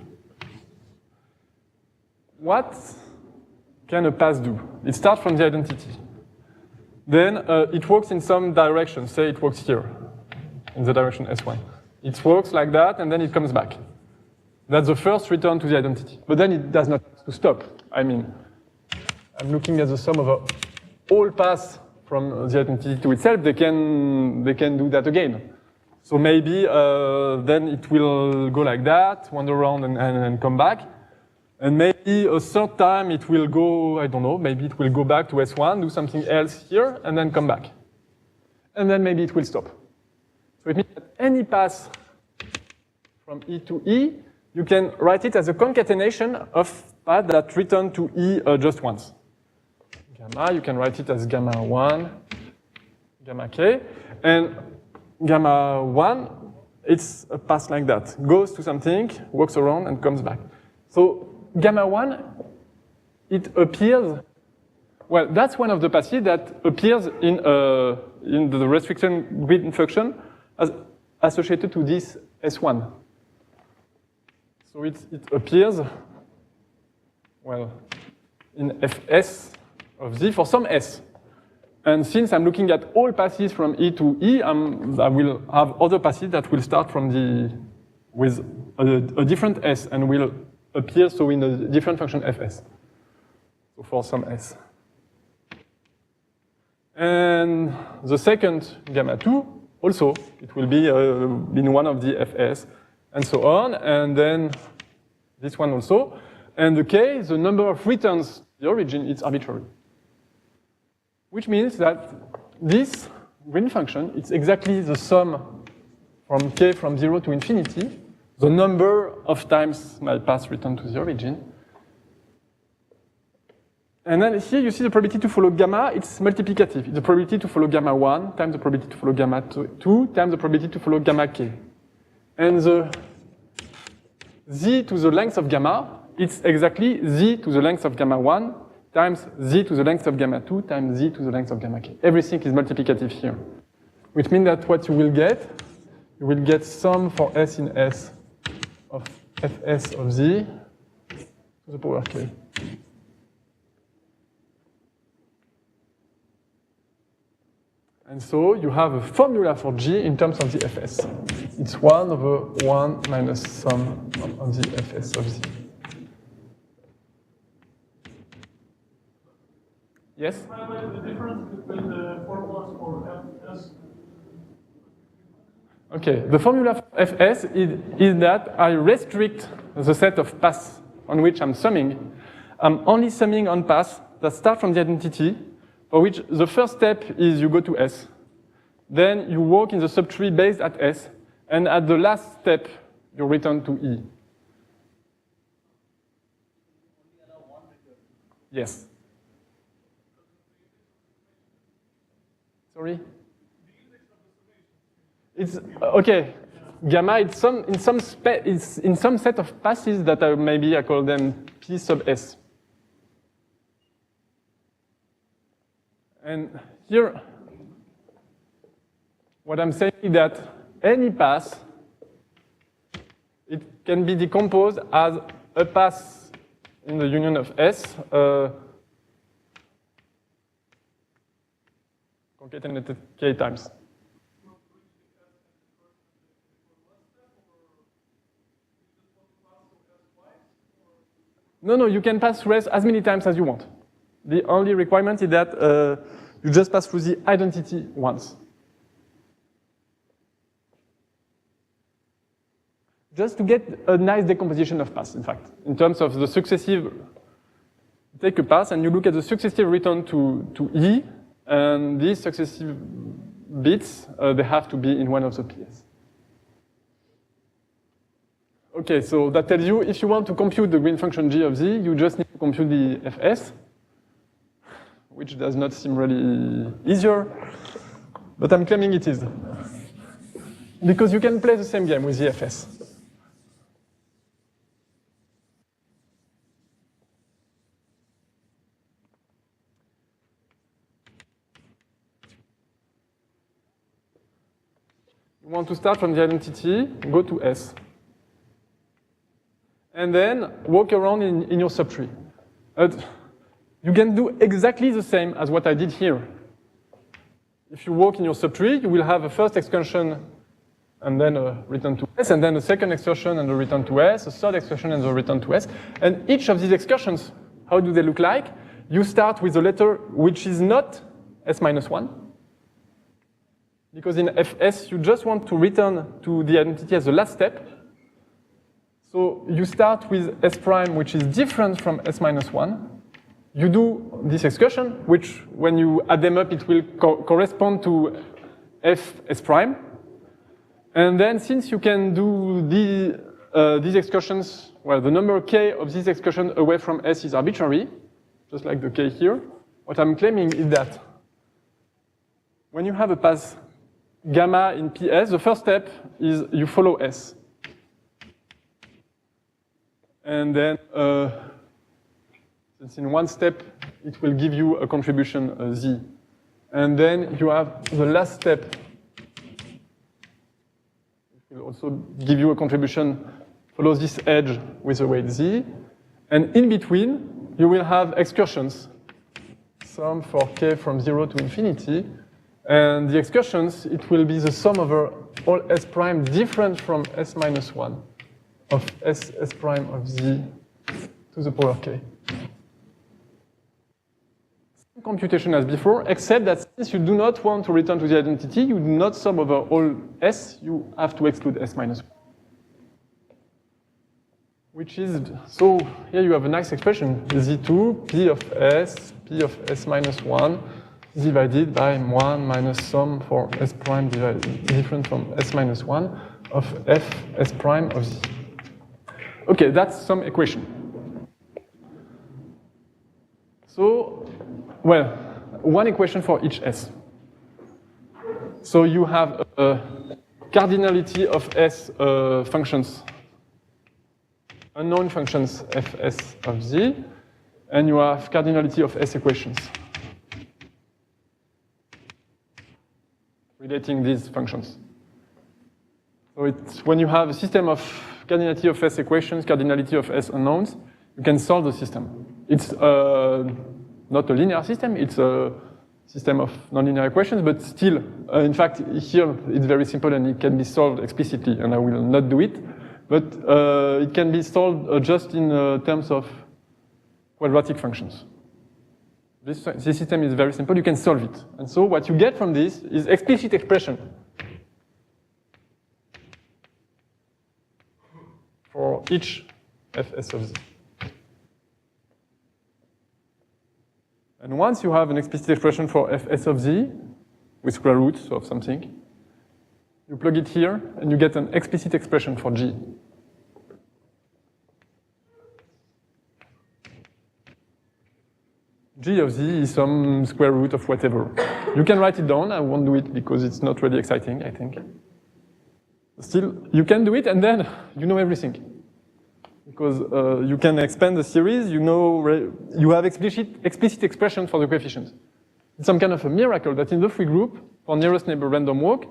What can a path do? It starts from the identity. Then it walks in some direction. Say it walks here, in the direction S1. It walks like that, and then it comes back. That's the first return to the identity. But then it does not have to stop. I mean, I'm looking at the sum of all paths from the identity to itself. They can do that again. So maybe then it will go like that, wander around and come back. And maybe a third time it will go, I don't know, maybe it will go back to S1, do something else here, and then come back. And then maybe it will stop. So it means that any path from E to E, you can write it as a concatenation of paths that return to E just once. Gamma, you can write it as gamma 1, gamma k, and gamma 1, it's a path like that. Goes to something, walks around, and comes back. So gamma 1, it appears, well, that's one of the passes that appears in the restriction grid function as associated to this S1. So it appears, well, in Fs of Z for some S. And since I'm looking at all passes from E to E, I will have other passes that will start from with a different S and will appear so in a different function Fs. So for some S. And the second gamma 2 also, it will be in one of the fs, and so on, and then this one also. And the k, the number of returns the origin, is arbitrary. Which means that this green function, it's exactly the sum from k from 0 to infinity, the number of times my path returned to the origin. And then here you see the probability to follow gamma, it's multiplicative. It's the probability to follow gamma 1 times the probability to follow gamma 2 times the probability to follow gamma k. And the z to the length of gamma, it's exactly z to the length of gamma 1 times z to the length of gamma 2 times z to the length of gamma k. Everything is multiplicative here. Which means that what you will get sum for s in S of fs of z to the power k. And so you have a formula for G in terms of the fs. It's 1 over 1 minus sum of the fs of z. Yes? Highlight the difference between the formulas for fs. Okay, the formula for fs is that I restrict the set of paths on which I'm summing. I'm only summing on paths that start from the identity, for which the first step is you go to S. Then you walk in the subtree based at S, and at the last step, you return to E. Yes. Sorry? It's okay. Gamma, it's in some set of passes that maybe I call them P sub S. And here, what I'm saying is that any path, it can be decomposed as a path in the union of S, concatenated k times. No, you can pass through S as many times as you want. The only requirement is that you just pass through the identity once. Just to get a nice decomposition of paths, in fact, in terms of the successive, take a path and you look at the successive return to E, and these successive bits, they have to be in one of the PS. Okay, so that tells you if you want to compute the green function G of Z, you just need to compute the Fs, which does not seem really easier, but I'm claiming it is. Because you can play the same game with the Fs. You want to start from the identity, go to S. And then walk around in your subtree. You can do exactly the same as what I did here. If you walk in your subtree, you will have a first excursion and then a return to S, and then a second excursion and a return to S, a third excursion and a return to S. And each of these excursions, how do they look like? You start with a letter which is not S minus 1. Because in Fs, you just want to return to the identity as the last step. So you start with S prime, which is different from S minus 1. You do this excursion, which when you add them up, it will correspond to F S prime. And then since you can do these excursions, well, the number k of this excursion away from S is arbitrary, just like the k here. What I'm claiming is that when you have a path gamma in PS, the first step is you follow S. And then, since in one step, it will give you a contribution Z. And then you have the last step. It will also give you a contribution, follow this edge with a weight Z. And in between, you will have excursions. Sum for k from 0 to infinity. And the excursions, it will be the sum over all S prime different from S minus 1 of S prime of Z to the power k. computation as before, except that since you do not want to return to the identity, you do not sum over all S, you have to exclude S minus 1. Which is, so here you have a nice expression, Z2, P of S minus 1, divided by 1 minus sum for S prime different from S minus 1 of F S prime of Z. Okay, that's some equation. So, well, one equation for each S. So you have a cardinality of S functions, unknown functions Fs of Z, and you have cardinality of S equations relating these functions. So it's when you have a system of cardinality of S equations, cardinality of S unknowns, you can solve the system. It's not a linear system, it's a system of nonlinear equations, but still, in fact, here it's very simple and it can be solved explicitly, and I will not do it, but it can be solved just in terms of quadratic functions. This system is very simple, you can solve it. And so what you get from this is explicit expression for each Fs of Z. And once you have an explicit expression for Fs of Z with square roots of something, you plug it here and you get an explicit expression for G. G of Z is some square root of whatever. You can write it down, I won't do it because it's not really exciting, I think. Still, you can do it and then you know everything. Because you can expand the series, you have explicit expression for the coefficients. It's some kind of a miracle that in the free group, for nearest neighbor random walk,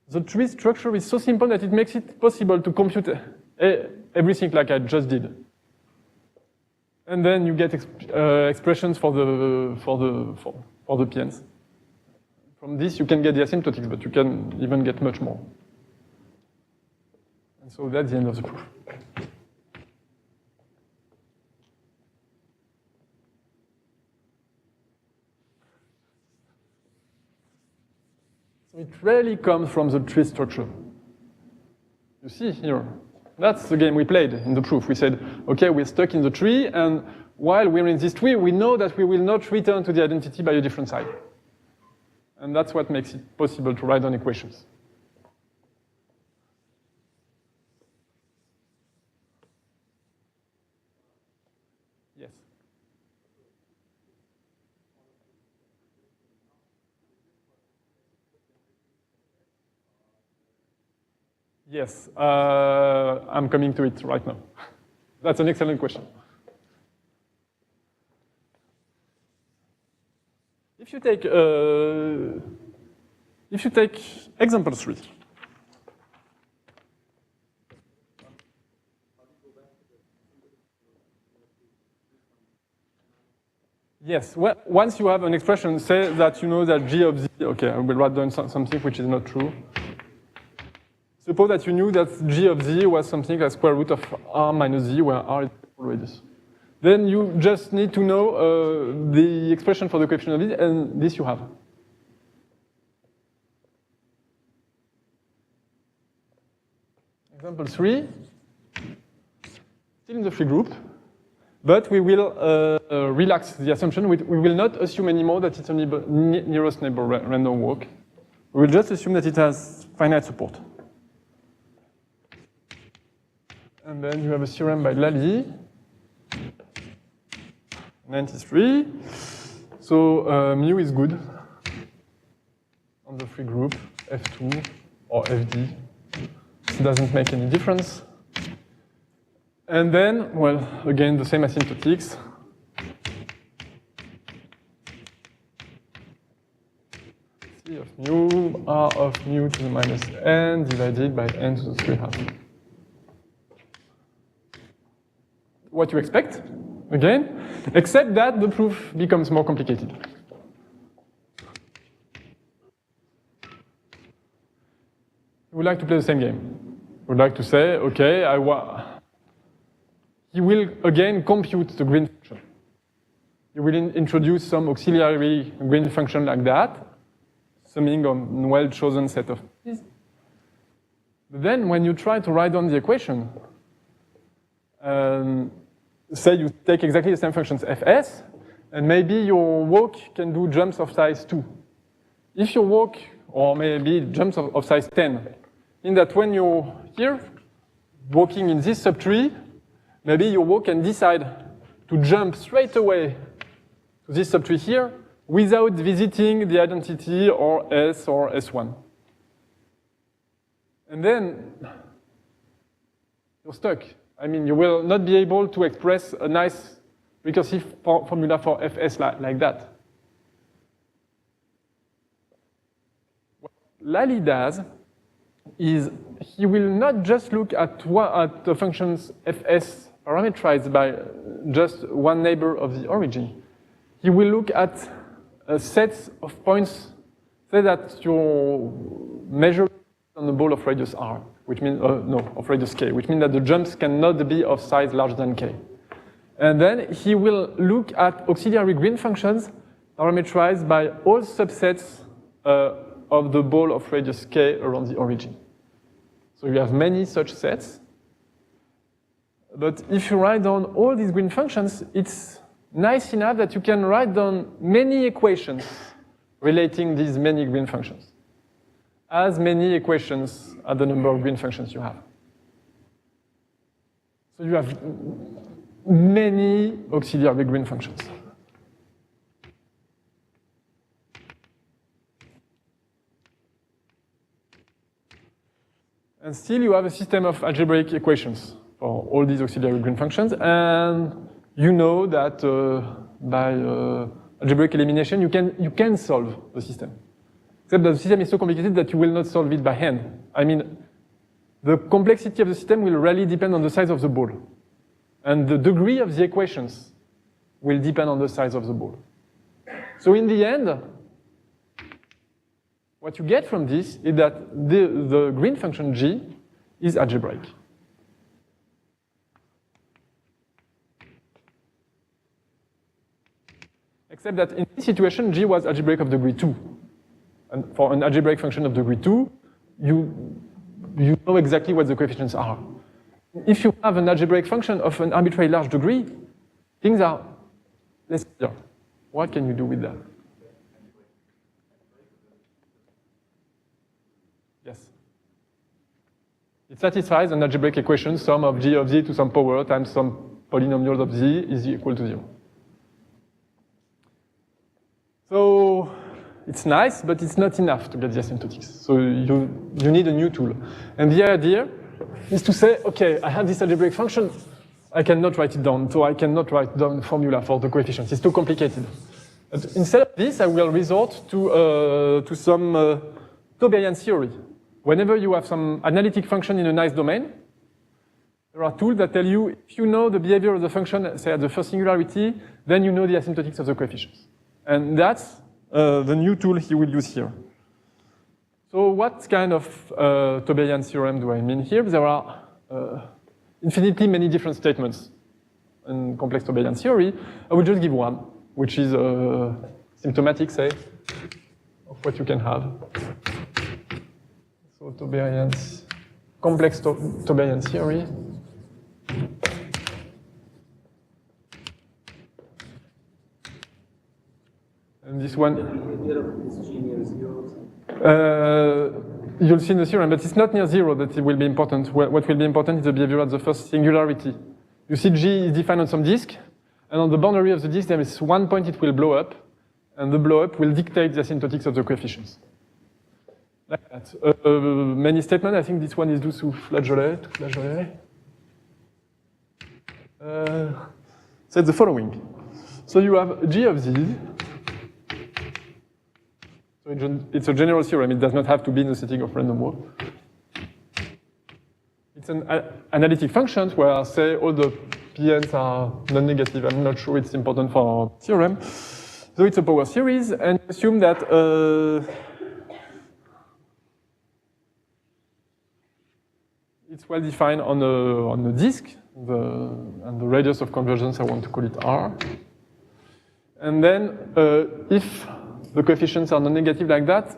the tree structure is so simple that it makes it possible to compute everything like I just did. And then you get expressions for the PNs. From this you can get the asymptotics, but you can even get much more. And so that's the end of the proof. So it really comes from the tree structure. You see here, that's the game we played in the proof. We said, okay, we're stuck in the tree, and while we're in this tree, we know that we will not return to the identity by a different side. And that's what makes it possible to write down equations. Yes. Yes, I'm coming to it right now. That's an excellent question. If you take example 3. Yes, well, once you have an expression, say that you know that G of Z, okay, I will write down something which is not true. Suppose that you knew that G of Z was something like square root of R minus Z, where R is radius. Then you just need to know the expression for the coefficient of Z, and this you have. Example 3, still in the free group, but we will relax the assumption. We will not assume anymore that it's a nearest neighbor random walk. We will just assume that it has finite support. And then you have a theorem by Lally, 93. So mu is good on the free group, F2 or FD. It doesn't make any difference. And then, well, again, the same asymptotics. C of mu, R of mu to the minus n divided by n to the 3/2. What you expect, again, except that the proof becomes more complicated. We would like to play the same game. We would like to say, okay, he will again compute the green function. you will introduce some auxiliary green function like that, summing on well-chosen set of pieces. But then when you try to write down the equation, say you take exactly the same functions fs, and maybe your walk can do jumps of size 2. If your walk, or maybe jumps of size 10, in that when you're here, walking in this subtree, maybe your walk can decide to jump straight away to this subtree here without visiting the identity or S or S1. And then you're stuck. I mean, you will not be able to express a nice recursive formula for fs like that. What Lally does is he will not just look at the functions fs parameterized by just one neighbor of the origin. He will look at sets of points, say that your measure on the ball of radius r, which means, of radius k, which means that the jumps cannot be of size larger than k. And then he will look at auxiliary green functions parameterized by all subsets of the ball of radius k around the origin. So you have many such sets. But if you write down all these green functions, it's nice enough that you can write down many equations relating these many green functions. As many equations as the number of green functions you have. So you have many auxiliary green functions. And still you have a system of algebraic equations for all these auxiliary green functions, and you know that by algebraic elimination you can solve the system. Except that the system is so complicated that you will not solve it by hand. I mean, the complexity of the system will really depend on the size of the ball. And the degree of the equations will depend on the size of the ball. So in the end, what you get from this is that the green function g is algebraic. Except that in this situation, g was algebraic of degree 2. And for an algebraic function of degree 2, you know exactly what the coefficients are. If you have an algebraic function of an arbitrarily large degree, things are less clear. What can you do with that? Yes. It satisfies an algebraic equation, sum of g of z to some power times some polynomials of z is equal to 0. So it's nice, but it's not enough to get the asymptotics. So you need a new tool. And the idea is to say, okay, I have this algebraic function, I cannot write it down, so I cannot write down the formula for the coefficients. It's too complicated. But instead of this, I will resort to some Tauberian theory. Whenever you have some analytic function in a nice domain, there are tools that tell you, if you know the behavior of the function, say at the first singularity, then you know the asymptotics of the coefficients. And that's the new tool he will use here. So what kind of Tauberian theorem do I mean here? There are infinitely many different statements in complex Tauberian theory. I will just give one, which is symptomatic, say, of what you can have. So Tauberian's complex Tauberian theory. And this one, you'll see in the theorem, but it's not near 0 that it will be important. What will be important is the behavior at the first singularity. You see G is defined on some disk, and on the boundary of the disk there is one point it will blow up, and the blow up will dictate the asymptotics of the coefficients. Like that. Many statements, I think this one is due to Flageolet. Says the following. So you have G of Z. So it's a general theorem. It does not have to be in the setting of random walk. It's an analytic function where, say, all the PNs are non-negative. I'm not sure it's important for our theorem. So it's a power series, and assume that it's well defined on a disk, and the radius of convergence, I want to call it R. And then if the coefficients are non-negative like that,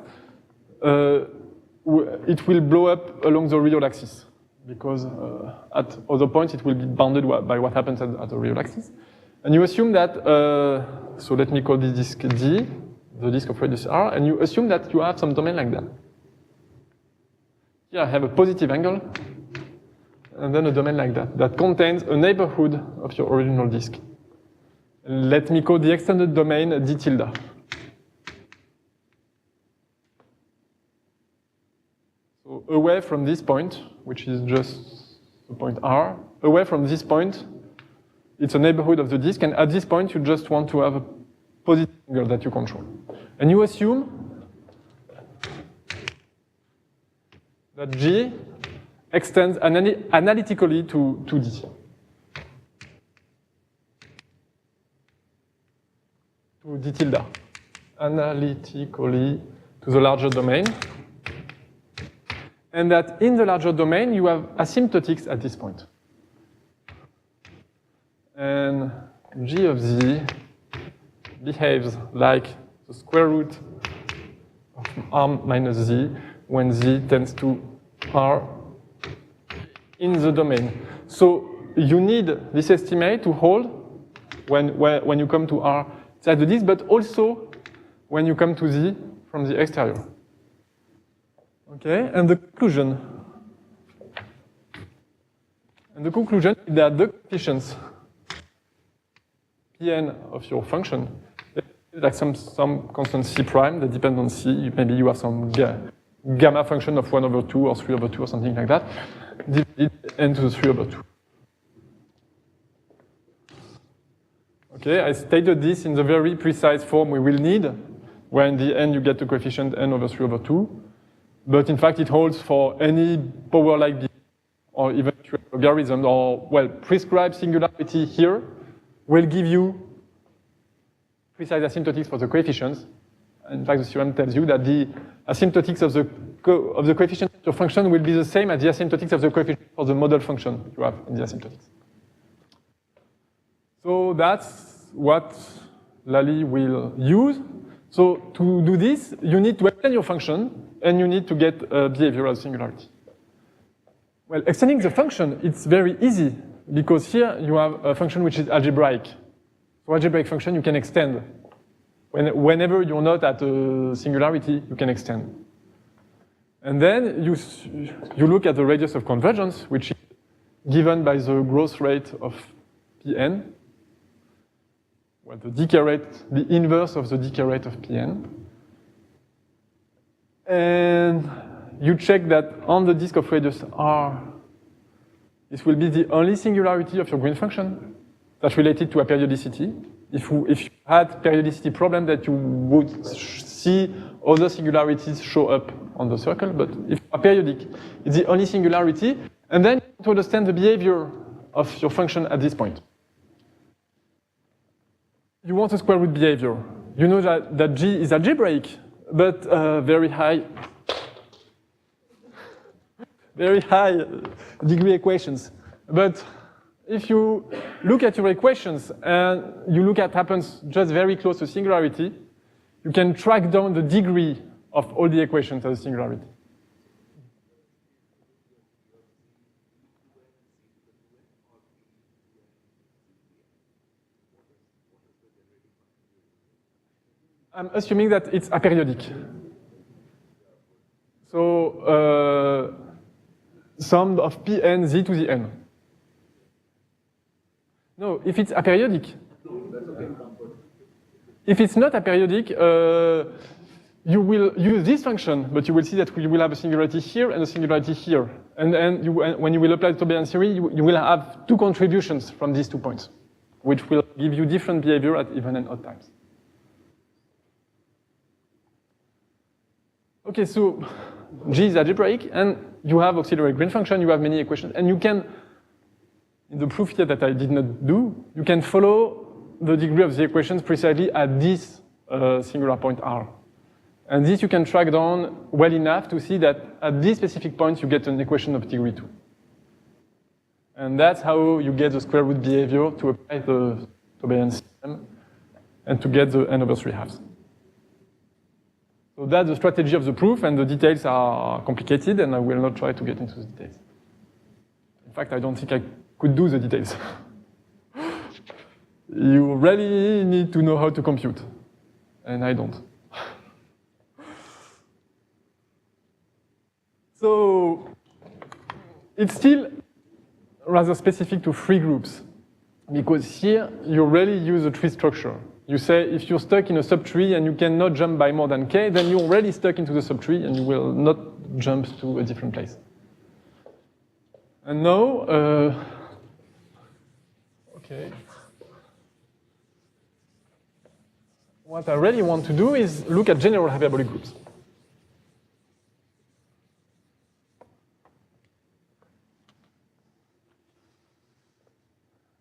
it will blow up along the real axis, because at other points it will be bounded by what happens at the real axis. And you assume that, so let me call this disk D, the disk of radius R, and you assume that you have some domain like that. Here I have a positive angle, and then a domain like that, that contains a neighborhood of your original disk. Let me call the extended domain D tilde. So away from this point, which is just the point R, away from this point, it's a neighborhood of the disk, and at this point you just want to have a positive angle that you control. And you assume that G extends analytically to D. To D tilde. Analytically to the larger domain. And that in the larger domain you have asymptotics at this point. And G of Z behaves like the square root of R minus Z when Z tends to R in the domain. So you need this estimate to hold when you come to R inside the disk, but also when you come to Z from the exterior. Okay, and the conclusion. And the conclusion is that the coefficients Pn of your function, like some constant C prime that depends on C. Maybe you have some gamma function of 1/2 or 3/2 or something like that, divided n to the 3/2. Okay, I stated this in the very precise form we will need, where in the end you get the coefficient n over 3/2. But in fact, it holds for any power like this, or even logarithm, or, well, prescribed singularity here will give you precise asymptotics for the coefficients. In fact, the theorem tells you that the asymptotics of the coefficient of your function will be the same as the asymptotics of the coefficient for the model function you have in the asymptotics. So that's what Lally will use. So to do this, you need to extend your function, and you need to get a behavioral singularity. Well, extending the function, it's very easy, because here you have a function which is algebraic. So algebraic function you can extend. Whenever you're not at a singularity, you can extend. And then you look at the radius of convergence, which is given by the growth rate of Pn. Well, the decay rate, the inverse of the decay rate of Pn. And you check that on the disk of radius R, this will be the only singularity of your green function that's related to a periodicity. If you had periodicity problem, that you would see other singularities show up on the circle, but if you are periodic, it's the only singularity, and then to understand the behavior of your function at this point. You want a square root behavior. You know that G is algebraic, but very high degree equations. But if you look at your equations and you look at happens just very close to singularity, you can track down the degree of all the equations as a singularity. I'm assuming that it's aperiodic. So sum of Pn z to the n. No, if it's aperiodic. If it's not aperiodic, you will use this function, but you will see that you will have a singularity here and a singularity here. And then when you will apply the Tauberian theory, you will have two contributions from these 2 points, which will give you different behavior at even and odd times. Okay, so G is algebraic, and you have auxiliary green function, you have many equations, and you can, in the proof here that I did not do, you can follow the degree of the equations precisely at this singular point R. And this you can track down well enough to see that at this specific point you get an equation of degree 2. And that's how you get the square root behavior to apply the Tauberian system and to get the n over 3 halves. So that's the strategy of the proof, and the details are complicated, and I will not try to get into the details. In fact, I don't think I could do the details. You really need to know how to compute, and I don't. So it's still rather specific to free groups, because here you really use a tree structure. You say if you're stuck in a subtree and you cannot jump by more than k, then you're already stuck into the subtree and you will not jump to a different place. And now, okay. What I really want to do is look at general hyperbolic groups.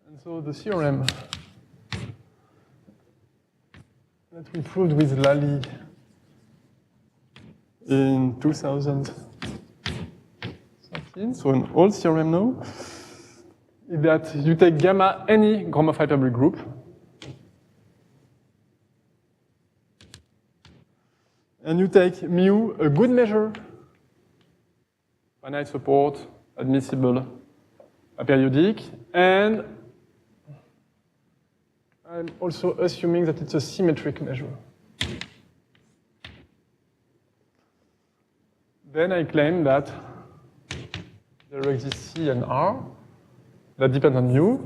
And so the theorem that we proved with Lally in 2013, so an old theorem now, is that you take gamma any Gromov hyperbolic group, and you take mu a good measure, finite support, admissible, aperiodic, and I'm also assuming that it's a symmetric measure. Then I claim that there exists C and R that depend on mu,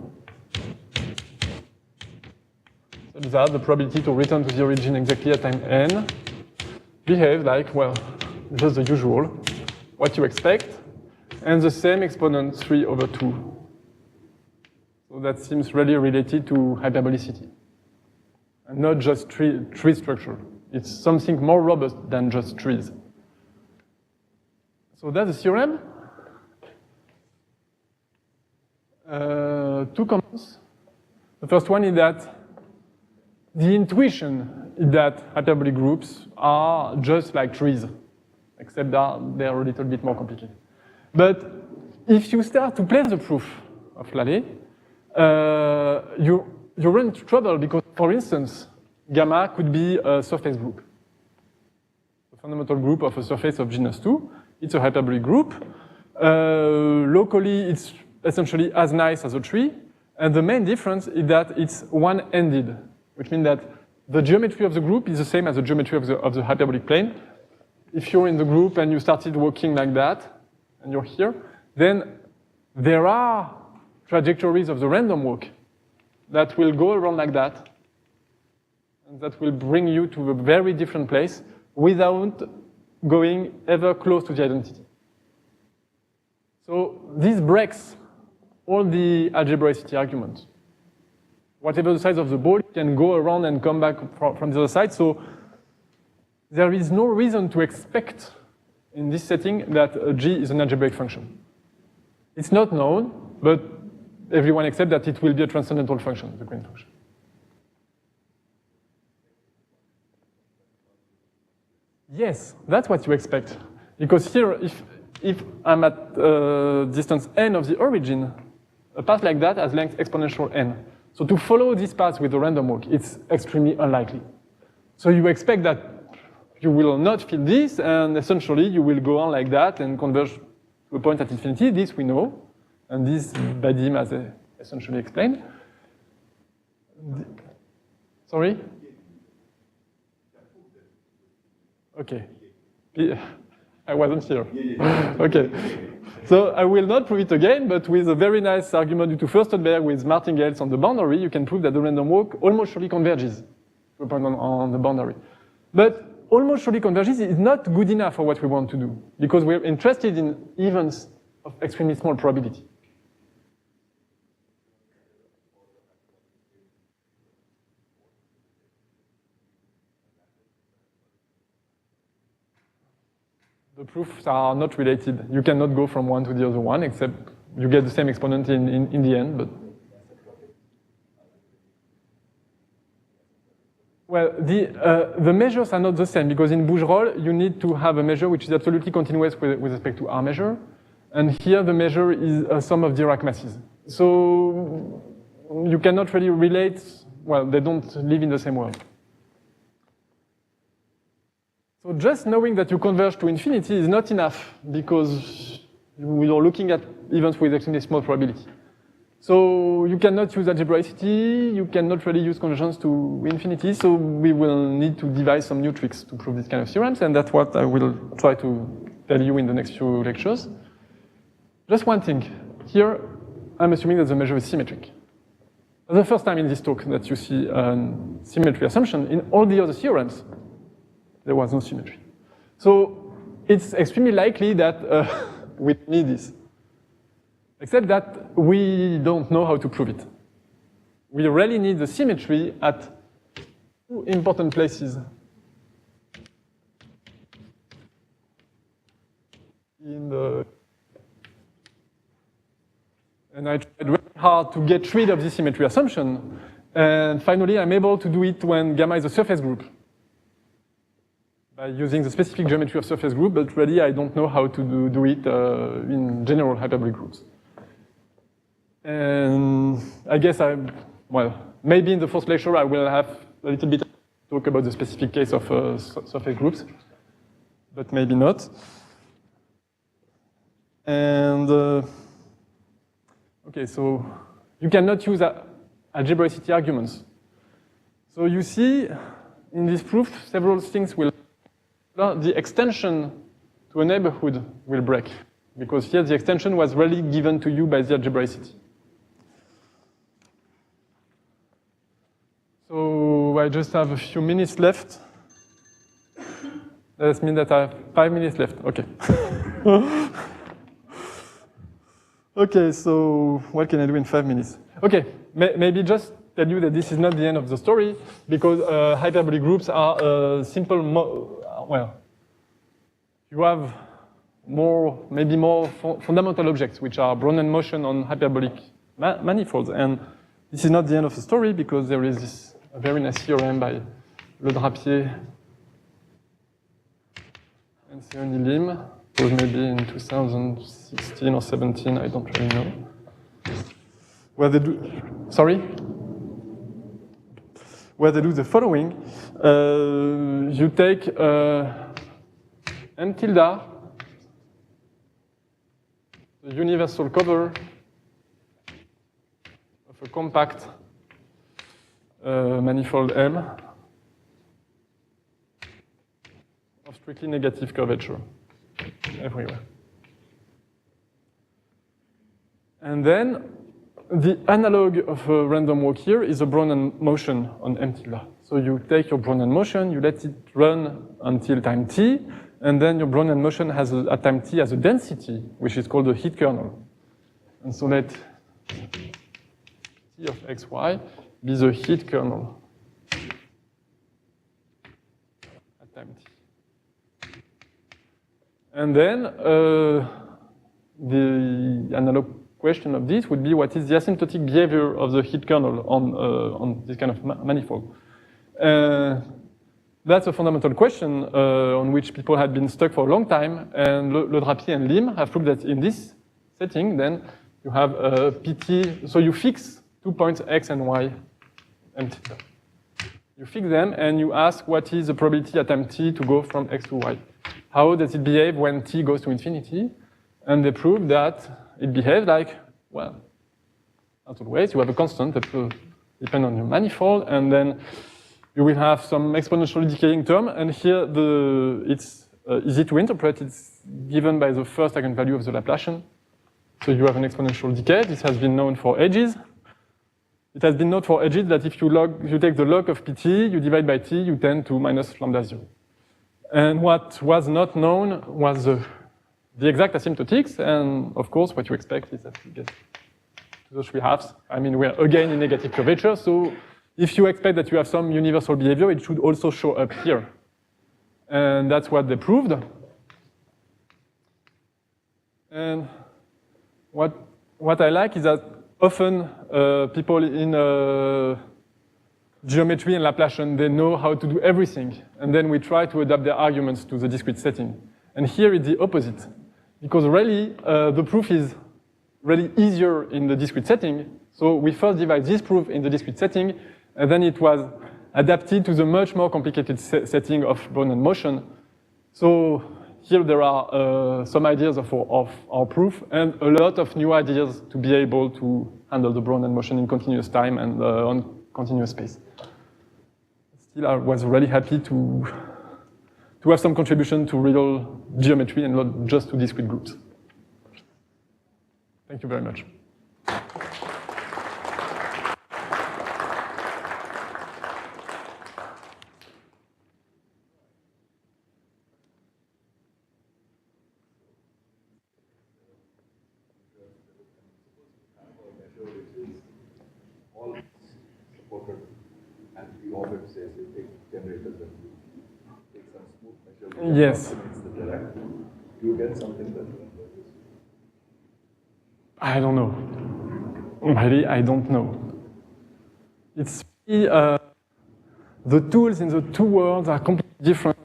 such that the probability to return to the origin exactly at time n behave like, well, just the usual, what you expect, and the same exponent 3 over 2. So that seems really related to hyperbolicity, and not just tree structure. It's something more robust than just trees. So that's the theorem. Two comments. The first one is that the intuition is that hyperbolic groups are just like trees, except that they're a little bit more complicated. But if you start to play the proof of Lally, you run into trouble because, for instance, gamma could be a surface group. The fundamental group of a surface of genus 2. It's a hyperbolic group. Locally, it's essentially as nice as a tree. And the main difference is that it's one-ended, which means that the geometry of the group is the same as the geometry of the hyperbolic plane. If you're in the group and you started walking like that, and you're here, then there are trajectories of the random walk that will go around like that, and that will bring you to a very different place without going ever close to the identity. So this breaks all the algebraicity arguments. Whatever the size of the ball, it can go around and come back from the other side. So there is no reason to expect in this setting that G is an algebraic function. It's not known, but everyone accepts that it will be a transcendental function, the green function. Yes, that's what you expect. Because here, if I'm at distance n of the origin, a path like that has length exponential n. So to follow this path with a random walk, it's extremely unlikely. So you expect that you will not feel this, and essentially you will go on like that and converge to a point at infinity. This we know, and this Badim has essentially explained. Sorry? Okay. I wasn't here. Okay. So I will not prove it again, but with a very nice argument due to Furstenberg with martingales on the boundary, you can prove that the random walk almost surely converges to a point on the boundary. But almost surely converges is not good enough for what we want to do, because we're interested in events of extremely small probability. The proofs are not related. You cannot go from one to the other one, except you get the same exponent in the end. But well, the measures are not the same, because in Bougerolles, you need to have a measure which is absolutely continuous with respect to R measure. And here the measure is a sum of Dirac masses. So you cannot really relate well, they don't live in the same world. So just knowing that you converge to infinity is not enough because we are looking at events with extremely small probability. So you cannot use algebraicity, you cannot really use convergence to infinity, so we will need to devise some new tricks to prove these kind of theorems, and that's what I will try to tell you in the next few lectures. Just one thing. Here, I'm assuming that the measure is symmetric. The first time in this talk that you see a symmetry assumption. In all the other theorems, there was no symmetry. So it's extremely likely that we need this. Except that we don't know how to prove it. We really need the symmetry at two important places. And I tried very hard to get rid of this symmetry assumption. And finally, I'm able to do it when gamma is a surface group by using the specific geometry of surface group, but really I don't know how to do it in general hyperbolic groups. And I guess maybe in the first lecture I will have a little bit talk about the specific case of surface groups, but maybe not. And okay, so you cannot use algebraicity arguments. So you see in this proof several things will. The extension to a neighborhood will break because here the extension was really given to you by the algebraicity. So I just have a few minutes left. That means that I have 5 minutes left. Okay. Okay, so what can I do in 5 minutes? Okay, maybe just tell you that this is not the end of the story because hyperbolic groups are simple. You have maybe more fundamental objects, which are Brownian motion on hyperbolic manifolds. And this is not the end of the story because there is this very nice theorem by Le Drapier and Seoni Lim, it was maybe in 2016 or 17, I don't really know. Where they do, where they do the following. You take M tilde, the universal cover of a compact manifold M of strictly negative curvature everywhere. And then the analog of a random walk here is a Brownian motion on M tilde. So you take your Brownian motion, you let it run until time t, and then your Brownian motion has at time t has a density, which is called the heat kernel. And so let t of xy be the heat kernel at time t. And then the analog question of this would be what is the asymptotic behavior of the heat kernel on this kind of manifold. That's a fundamental question on which people had been stuck for a long time, and Le Drapier and Lim have proved that in this setting, then you have PT, so you fix 2 points x and y empty. You fix them and you ask what is the probability at time t to go from x to y. How does it behave when t goes to infinity? And they prove that it behaves like, well, as always, you have a constant that will depend on your manifold, and then you will have some exponentially decaying term, and here it's easy to interpret. It's given by the first eigenvalue of the Laplacian. So you have an exponential decay. This has been known for ages. It has been known for ages that if you take the log of pt, you divide by t, you tend to minus lambda 0. And what was not known was the exact asymptotics, and of course what you expect is that you get to the 3 halves. I mean, we're again in negative curvature, so if you expect that you have some universal behavior, it should also show up here. And that's what they proved. And what I like is that often people in geometry and Laplacian, they know how to do everything. And then we try to adapt their arguments to the discrete setting. And here it's the opposite. Because really, the proof is really easier in the discrete setting. So we first divide this proof in the discrete setting, and then it was adapted to the much more complicated setting of Brownian motion. So here there are some ideas of our proof and a lot of new ideas to be able to handle the Brownian motion in continuous time and on continuous space. Still, I was really happy to have some contribution to real geometry and not just to discrete groups. Thank you very much. All supported, and the orbit says you take generators and you take some smooth measure. Yes. The direct. Do you get something that I don't know. Really, I don't know. It's really, the tools in the two worlds are completely different.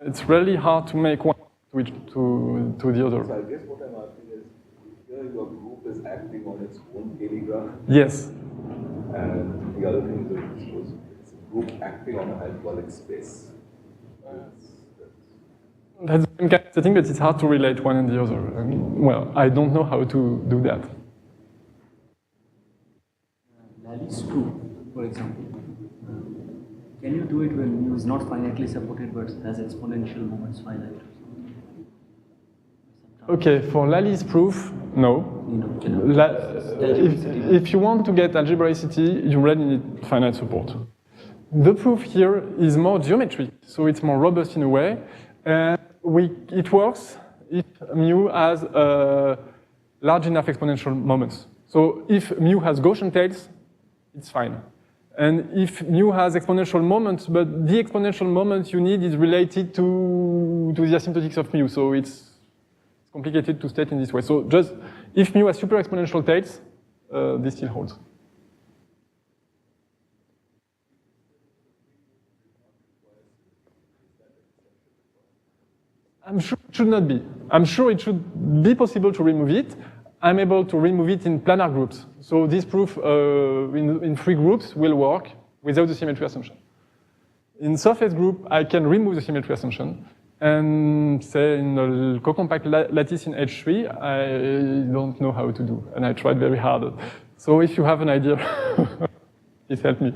It's really hard to make one switch to the other. So I guess what I'm asking is, here your group is acting on its own Cayley graph, Yes. and the other thing that it shows it's a group acting on a hyperbolic space. That's the same kind of setting, but it's hard to relate one and the other. Well, I don't know how to do that. Lally's proof, for example. Can you do it when mu is not finitely supported but has exponential moments finite? Okay, for Lally's proof, no. If you want to get algebraicity, you really need finite support. The proof here is more geometric, so it's more robust in a way. And it works if mu has large enough exponential moments. So if mu has Gaussian tails, it's fine. And if mu has exponential moments, but the exponential moment you need is related to the asymptotics of mu, so it's complicated to state in this way. So just if mu has super exponential tails, this still holds. I'm sure it should not be. I'm sure it should be possible to remove it. I'm able to remove it in planar groups. So this proof in free groups will work without the symmetry assumption. In surface group, I can remove the symmetry assumption. And say in a co-compact lattice in H3, I don't know how to do. And I tried very hard. So if you have an idea, please help me.